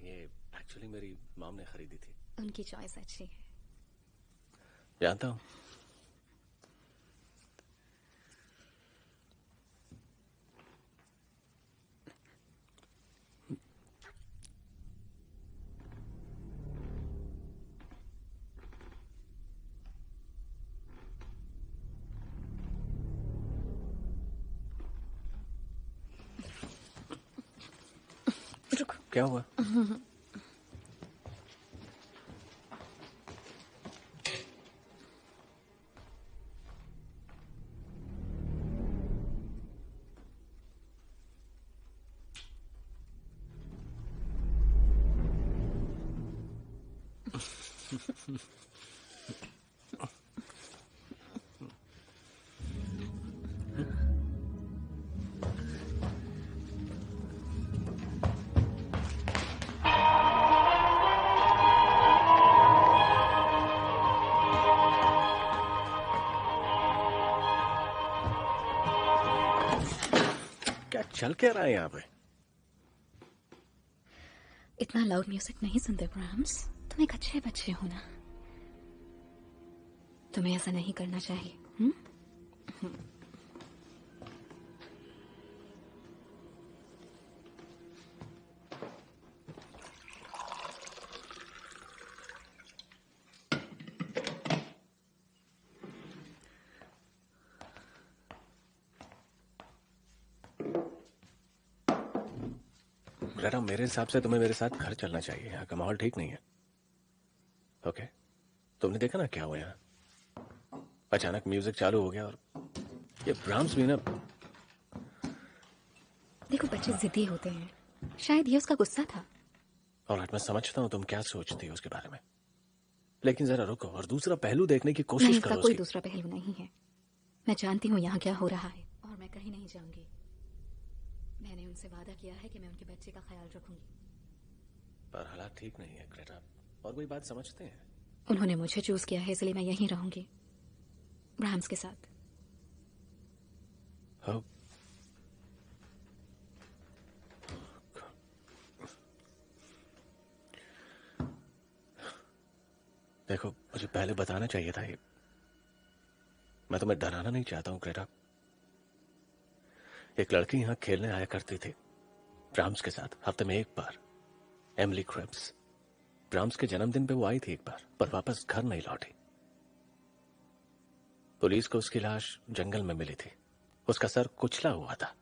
ये एक्चुअली मेरी मॉम ने खरीदी थी। उनकी चॉइस अच्छी है। जानता हूं। रुको। क्या हुआ? क्या चल क्या रहा है यहाँ पे? इतना लाउड म्यूजिक नहीं सुनते ब्राह्म्स। तुम एक अच्छे बच्चे हो ना, तुम्हें ऐसा नहीं करना चाहिए। ग्रेटा, मेरे हिसाब से तुम्हें मेरे साथ घर चलना चाहिए। यहाँ का माहौल ठीक नहीं है। ओके, तुमने देखा ना क्या हुआ यहाँ? अचानक म्यूजिक चालू हो गया और ये ब्राह्म्स भी ना। देखो, बच्चे जिद्दी होते हैं, शायद ये उसका गुस्सा था। और मैं समझता हूँ तुम क्या सोचती हो उसके बारे में। लेकिन जरा रुको और दूसरा पहलू देखने की नहीं, कोशिश इसका करो कोई उसकी। दूसरा पहलू नहीं है। मैं जानती हूँ यहाँ क्या हो रहा है और मैं कहीं नहीं जाऊंगी। मैंने उनसे वादा किया है कि मैं उनके बच्चे का ख्याल रखूंगी। पर हालात ठीक नहीं है ग्रेटा, और कोई बात समझते हैं। उन्होंने मुझे चूज किया है, इसलिए मैं यहीं रहूंगी ब्राह्म्स के साथ। हाँ। देखो, मुझे पहले बताना चाहिए था ये। मैं तुम्हें डराना नहीं चाहता हूँ ग्रेटा। एक लड़की यहाँ खेलने आया करती थी ब्राह्म्स के साथ, हफ्ते में एक बार। Emily Cripps. ब्राह्म्स के जन्मदिन पे वो आई थी एक बार, पर वापस घर नहीं लौटी। पुलिस को उसकी लाश जंगल में मिली थी। उसका सर कुचला हुआ था।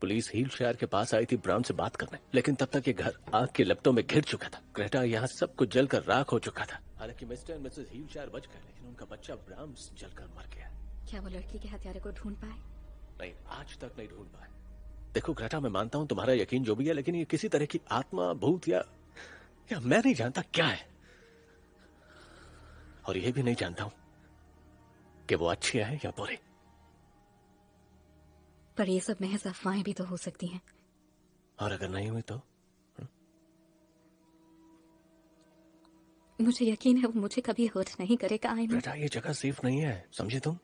पुलिस हीलशायर के पास आई थी ब्राह्म से बात करने, लेकिन तब तक ये घर आग की लपटों में घिर चुका था। ग्रेटा, यहाँ सब कुछ जलकर राख हो चुका था। हालांकि मिस्टर एंड मिसेस हीलशायर बच गए, लेकिन उनका बच्चा ब्राह्म्स जलकर मर गया। क्या वो लड़की के हत्यारे को ढूंढ पाए? नहीं, आज तक नहीं ढूंढ पाए। देखो ग्रेटा, मैं मानता हूं तुम्हारा यकीन जो भी है, लेकिन ये किसी तरह की आत्मा, भूत या मैं नहीं जानता क्या है। और ये भी नहीं जानता हूं कि वो अच्छी है या बुरी। पर ये सब महज अफवाहें भी तो हो सकती हैं। और अगर नहीं हुई तो? मुझे यकीन है वो मुझे कभी हर्ट नहीं करेगा। I know. बेटा, ये जगह सेफ नहीं है, समझे तुम?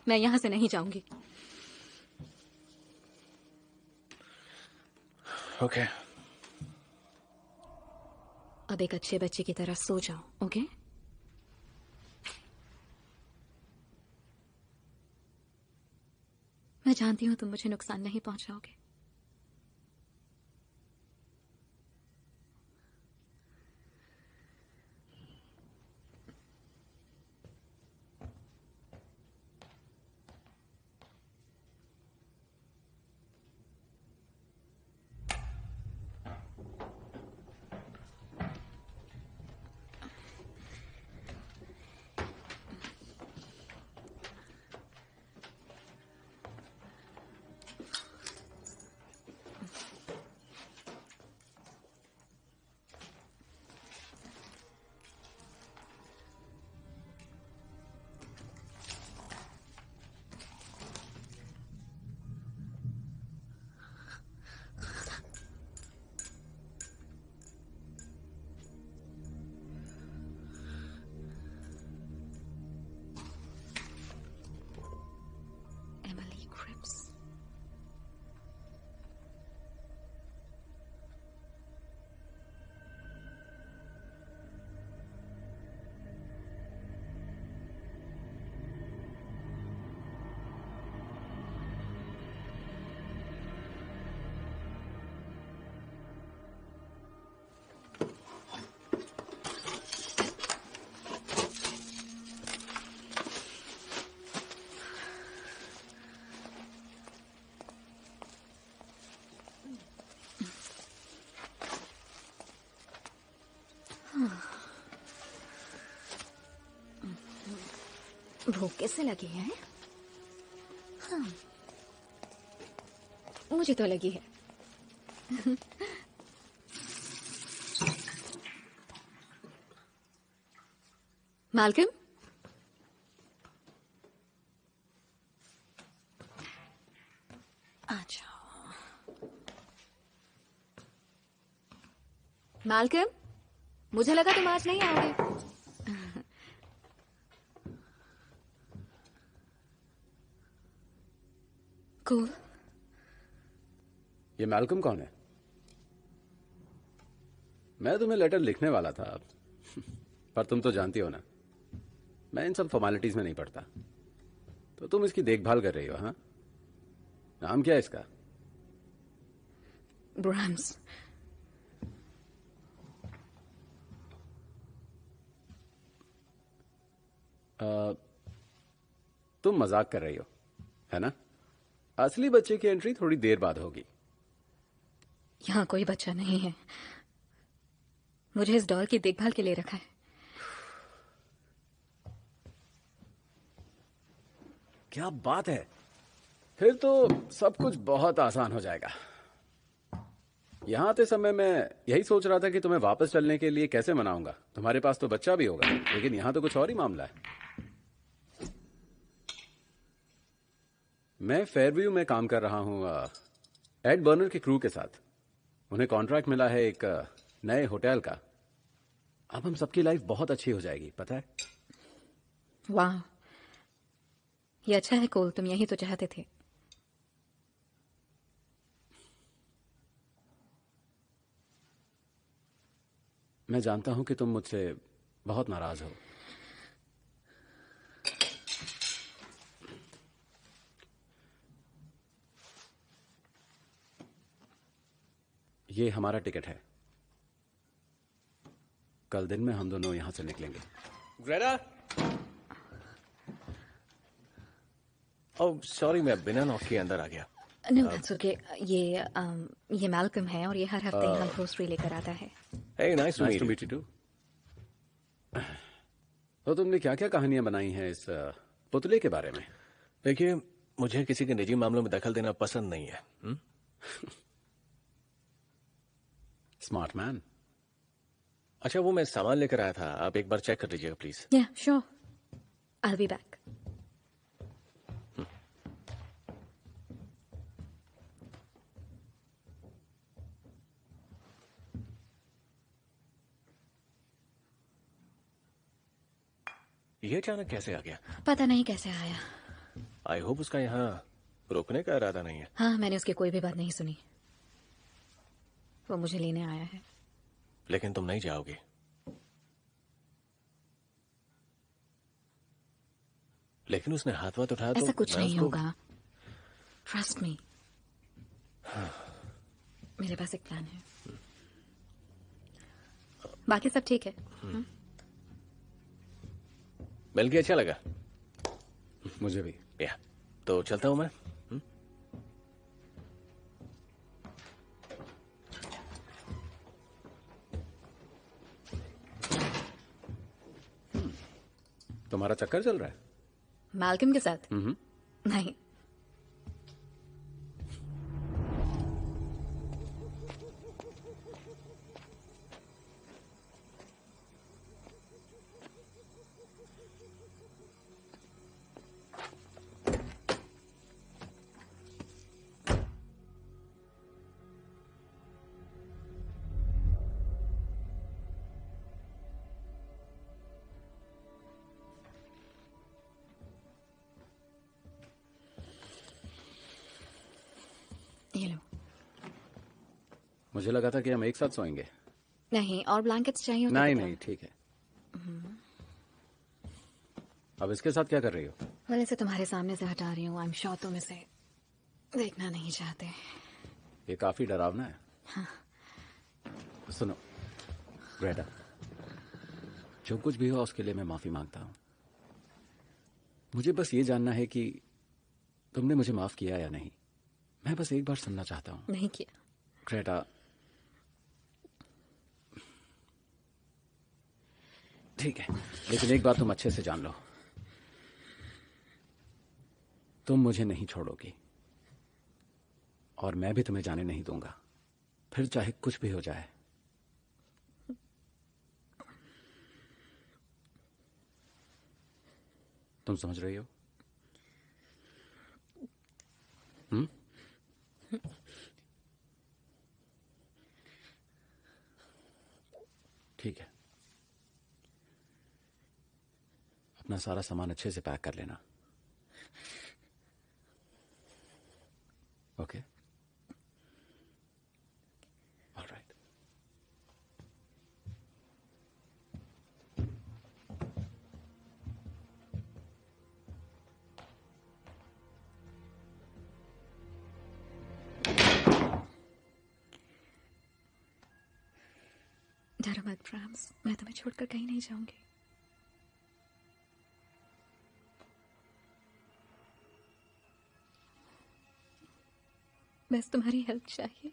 मैं यहां से नहीं जाऊंगी। ओके। अब एक अच्छे बच्चे की तरह सो जाओ, ओके? मैं जानती हूं तुम मुझे नुकसान नहीं पहुंचाओगे। Emily Cripps. भूख कैसे लगी है? हाँ, मुझे तो लगी है। मालकम, आ जाओ। मालकम, मुझे लगा तुम आज नहीं आओगे। कूल। ये मैल्कम कौन है? मैं तुम्हें लेटर लिखने वाला था पर तुम तो जानती हो ना, मैं इन सब फॉर्मेलिटीज में नहीं पड़ता। तो तुम इसकी देखभाल कर रही हो? हाँ, नाम क्या है इसका? ब्राह्म्स। तुम मजाक कर रही हो, है ना? असली बच्चे की एंट्री थोड़ी देर बाद होगी। यहाँ कोई बच्चा नहीं है। मुझे इस डॉल की देखभाल के लिए रखा है। क्या बात है! फिर तो सब कुछ बहुत आसान हो जाएगा। यहाँ आते समय मैं यही सोच रहा था कि तुम्हें वापस चलने के लिए कैसे मनाऊंगा। तुम्हारे पास तो बच्चा भी होगा, लेकिन यहाँ तो कुछ और ही मामला है। मैं फेयरव्यू में काम कर रहा हूँ एड बर्नर के क्रू के साथ। उन्हें कॉन्ट्रैक्ट मिला है एक नए होटल का। अब हम सबकी लाइफ बहुत अच्छी हो जाएगी, पता है। वाह, ये अच्छा है कोल, तुम यही तो चाहते थे। मैं जानता हूं कि तुम मुझसे बहुत नाराज हो। ये हमारा टिकट है। कल दिन में हम दोनों यहां से निकलेंगे। ग्रेटा, ओह सॉरी, मैं बिना नॉक के अंदर आ गया। No that's okay. ये मैल्कम है और ये हर हफ्ते यहाँ ग्रोसरी लेकर आता है। Hey, nice to meet meet you too. तो तुमने क्या क्या कहानियां बनाई हैं इस पुतले के बारे में? देखिए, मुझे किसी के निजी मामलों में दखल देना पसंद नहीं है। Smart man. अच्छा, वो मैं सामान लेकर आया था, आप एक बार चेक कर लीजिएगा प्लीज। या sure, I will be back. ये अचानक कैसे आ गया? पता नहीं कैसे आया। आई होप उसका यहाँ रुकने का इरादा नहीं है। हाँ, मैंने उसकी कोई भी बात नहीं सुनी। वो मुझे लेने आया है। लेकिन तुम नहीं जाओगे। लेकिन उसने हाथ वाथ उठाया तो ऐसा कुछ मैं नहीं उसको- होगा, ट्रस्ट मी। मेरे पास एक प्लान है। बाकी सब ठीक है। मिल के अच्छा लगा। मुझे भी। या तो चलता हूं मैं। तुम्हारा चक्कर चल रहा है? मैल्कम के साथ? नहीं। ये लो। मुझे लगा था कि हम एक साथ सोएंगे। नहीं, और ब्लैंकेट्स चाहिए होते नहीं तो नहीं, ठीक है। अब इसके साथ क्या कर रही हो? well, इसे तुम्हारे सामने से हटा रही हूँ। आई एम श्योर तुम इसे देखना नहीं चाहते। ये काफी डरावना है। सुनो ग्रेटा, जो कुछ भी हुआ उसके लिए मैं माफी मांगता हूं। मुझे बस ये जानना है कि तुमने मुझे माफ किया या नहीं। मैं बस एक बार सुनना चाहता हूं। नहीं किया। ग्रेटा, ठीक है, लेकिन एक बात तुम अच्छे से जान लो, तुम मुझे नहीं छोड़ोगी और मैं भी तुम्हें जाने नहीं दूंगा, फिर चाहे कुछ भी हो जाए। तुम समझ रही हो? ठीक है, अपना सारा सामान अच्छे से पैक कर लेना। ओके? ऑलराइट। डरो मत ब्राम्स, मैं तुम्हें छोड़कर कहीं नहीं जाऊंगी। बस तुम्हारी हेल्प चाहिए।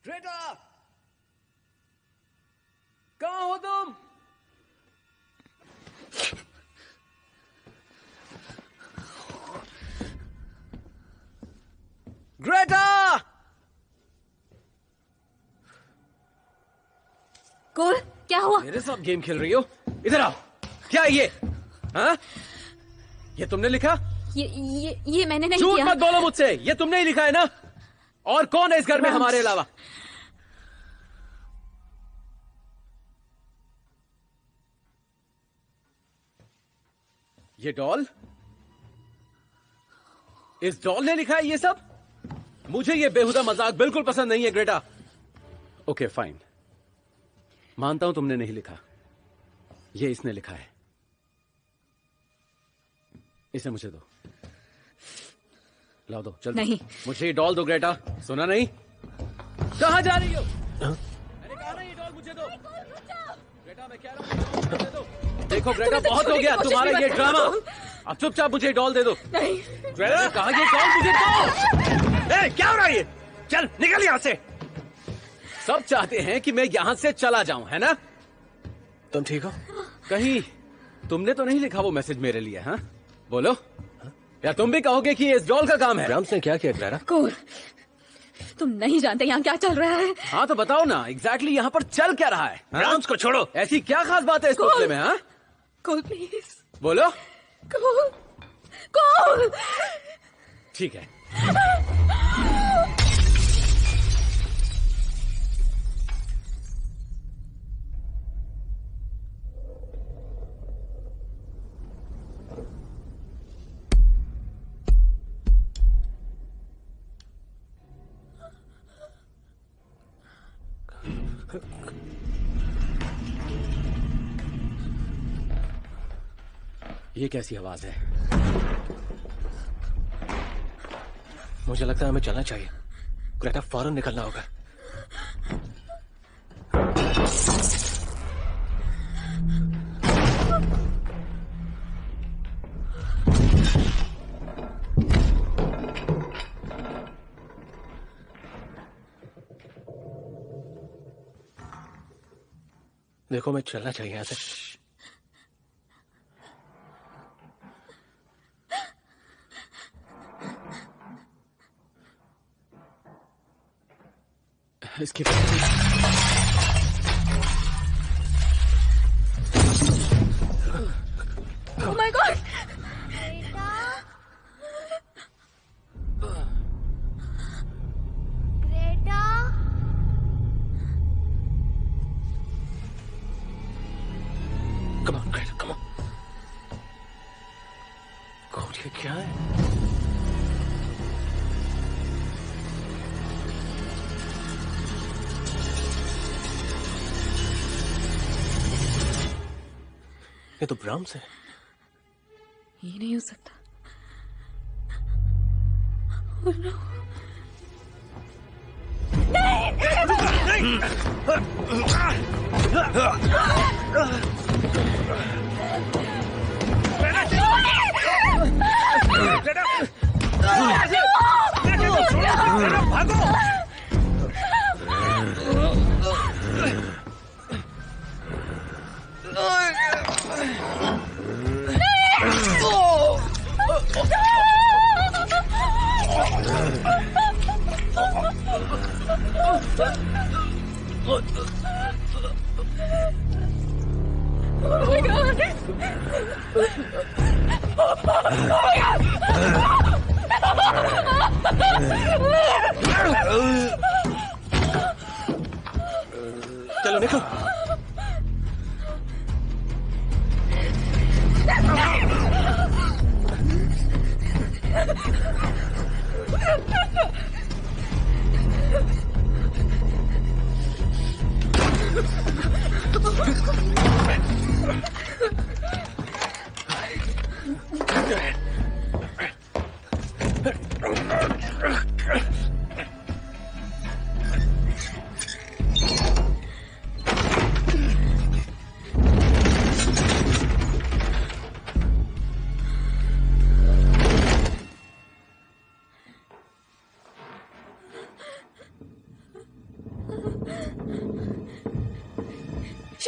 ग्रेटा, कहाँ हो तुम? ग्रेटा! कोल, क्या हुआ? मेरे साथ गेम खेल रही हो? इधर आओ। क्या है ये? हाँ? ये तुमने लिखा? ये मैंने नहीं झूठ किया। मत बोलो मुझसे। ये तुमने ही लिखा है ना? और कौन है इस घर में हमारे अलावा? ये डॉल? इस डॉल ने लिखा है ये सब? मुझे ये बेहुदा मजाक बिल्कुल पसंद नहीं है ग्रेटा। ओके फाइन, मानता हूं तुमने नहीं लिखा, ये इसने लिखा है। इसे मुझे दो, लाओ दो, चल। नहीं। मुझे ये डॉल दो ग्रेटा। सुना नहीं? कहां जा रही हो? मैंने कहा ना ये डॉल मुझे दो। ग्रेटा मैं कह रहा हूं ये डॉल मुझे दो। देखो ग्रेटा, बहुत हो गया तुम्हारा ये ड्रामा। अब चुपचाप मुझे डॉल दे दो। नहीं। ग्रेटा, कहा ये डॉल मुझे दो। ए, क्या हो रहा है ये? चल निकल यहां से। सब चाहते हैं कि मैं यहां से चला जाऊं, है ना? तुम ठीक हो? कहीं तुमने तो नहीं लिखा वो मैसेज मेरे लिए? हाँ बोलो, या तुम भी कहोगे कि ये इस डॉल का काम है? ब्राम्स ने क्या किया क्लैरा? कोल, तुम नहीं जानते यहाँ क्या चल रहा है। हाँ तो बताओ ना, एग्जैक्टली यहाँ पर चल क्या रहा है? ब्राम्स को छोड़ो। ऐसी क्या खास बात है इस पुतले में? हाँ कोल प्लीज। बोलो। कोल, कोल। ठीक है। ये कैसी आवाज है? मुझे लगता है हमें चलना चाहिए। ग्रेटा, फौरन निकलना होगा। देखो, मैं चलना चाहिए यहाँ से। इसकी Oh my God! Greta, Come on, Greta, come on. God, ये क्या है? ये तो ब्राम्स है। ये नहीं हो सकता। Oh no! चलो निकलो।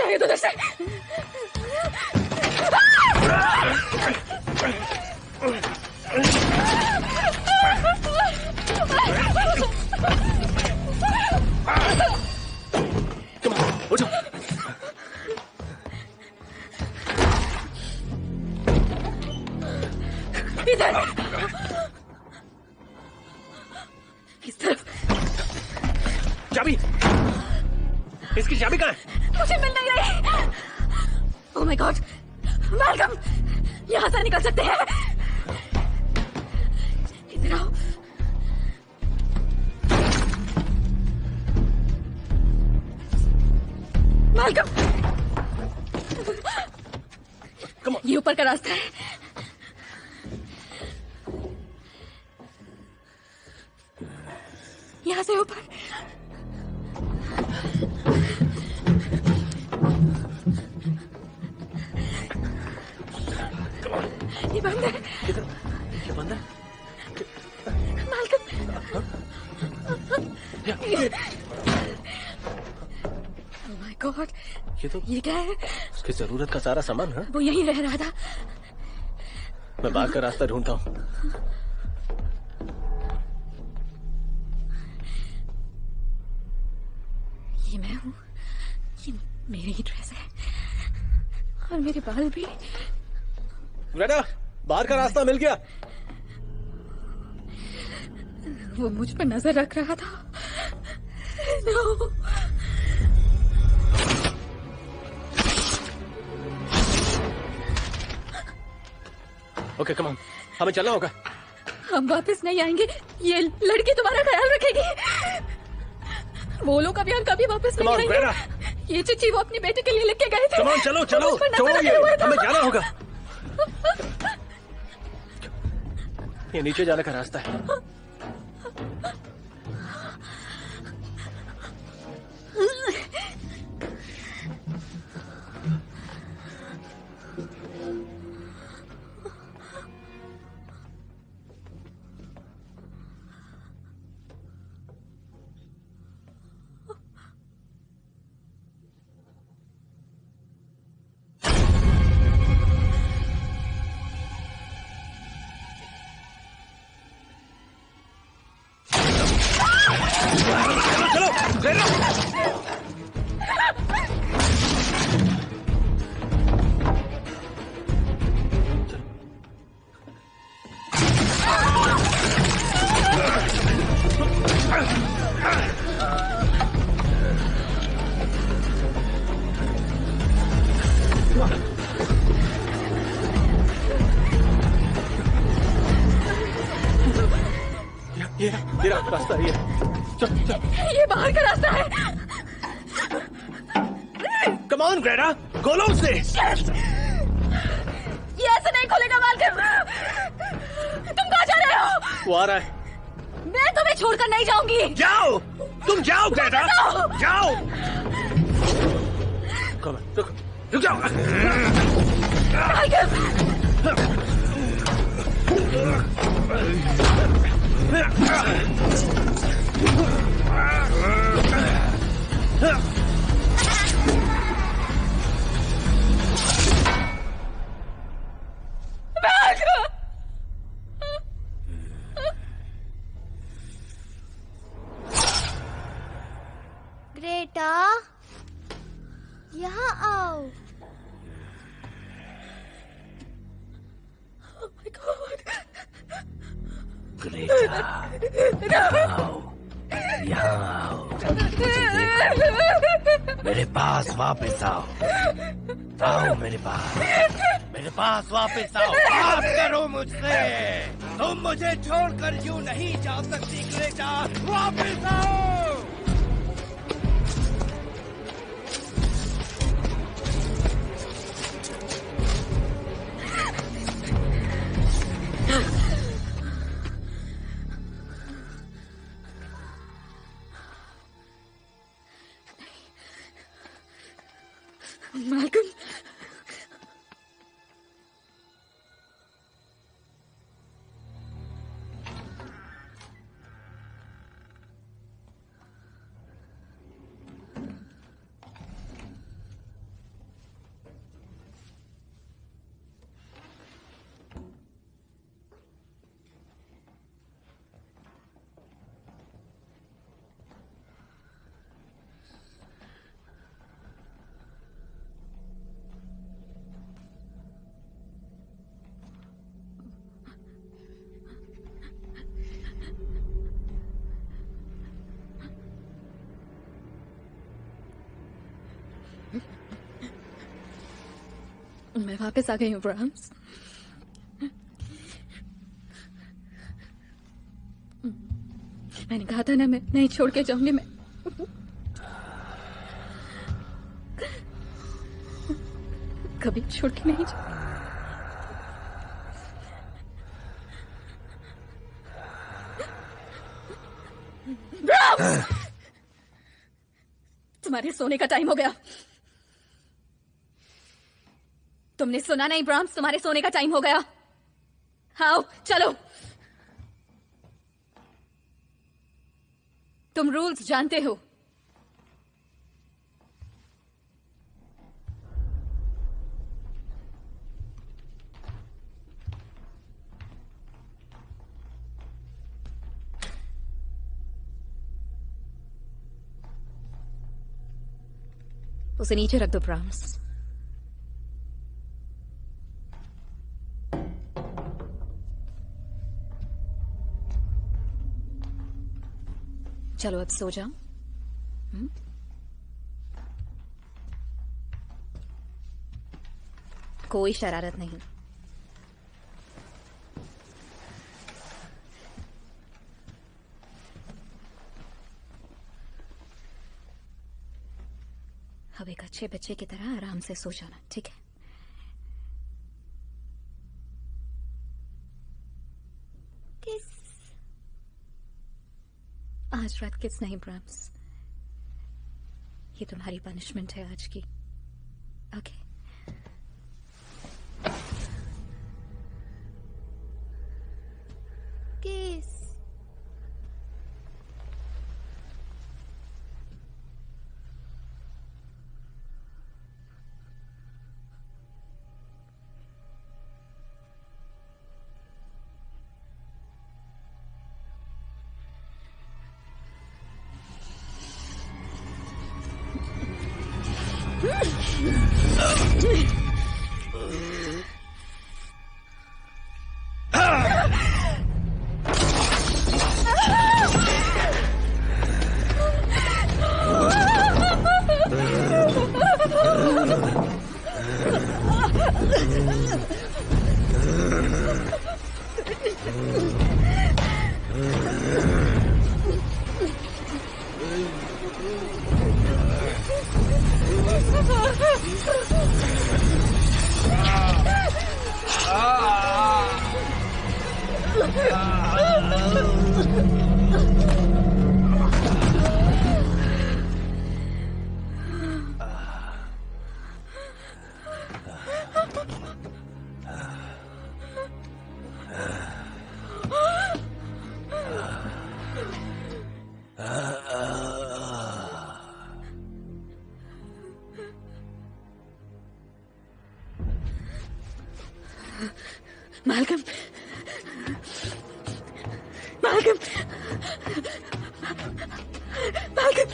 शायद उधर से। उठो। इधर, इस तरफ। चाबी, इसकी चाबी कहाँ है? मुझे मिल नहीं रही। ओह माय गॉड, मैल्कम, यहाँ से निकल सकते हैं। इधर आओ। मैल्कम, ये ऊपर का रास्ता है। यहाँ से ऊपर। ये बंद है। ये बंद है? मैल्कम, ओह माय गॉड, ये तो ये क्या है? उसकी जरूरत का सारा सामान है। वो यहीं रह रहा था। मैं बाहर का रास्ता ढूंढता हूँ। ये मैं हूँ, ये मेरी ही ड्रेस है और मेरे बाल भी। ग्रेटा, बाहर का रास्ता मिल गया। वो मुझ पर नजर रख रहा था। नो। ओके कम ऑन, हमें चलना होगा। हम वापस नहीं आएंगे, ये लड़की तुम्हारा ख्याल रखेगी। बोलो कभी हम कभी वापस नहीं आएंगे। ये चिट्ठी वो अपनी बेटे के लिए लिख के गए थे। कम ऑन, चलो चलो, छोड़ो ये, हमें जाना होगा। ये नीचे जाने का रास्ता है। ये रास्ता ये। चल चल। ये बाहर का रास्ता है। कम ऑन ग्रेटा, खोलो उसे। ये ऐसे नहीं खोलेगा मालकिन। तुम कहाँ जा रहे हो? वो आ रहा है। मैं तुम्हें छोड़कर नहीं जाऊंगी। जाओ, तुम जाओ ग्रेटा, जाओ। कम ऑन, रुक जाओ। ग्रेटा, यहाँ आओ। Oh my God. ग्रेटा, आओ, यहाँ आओ, मुझे देखो, मेरे पास वापस आओ, आओ मेरे पास वापस आओ, बात करो मुझसे, तुम मुझे छोड़कर यूं नहीं जा सकती ग्रेटा, वापस आओ। Malcolm. मैं वापस आ गई हूँ ब्राम्स। मैंने कहा था ना मैं नहीं छोड़ के जाऊंगी। मैं कभी छोड़ के नहीं जाऊंगी। तुम्हारे सोने का टाइम हो गया। तुमने सुना नहीं ब्राम्स, तुम्हारे सोने का टाइम हो गया। आओ चलो। तुम रूल्स जानते हो। उसे नीचे रख दो ब्राम्स। चलो अब सो जाओ। कोई शरारत नहीं। अब एक अच्छे बच्चे की तरह आराम से सो जाना, ठीक है? किस? आज रात किस नहीं ब्राम्स, ये तुम्हारी पनिशमेंट है आज की। ओके किस? Malcolm. Malcolm. Malcolm.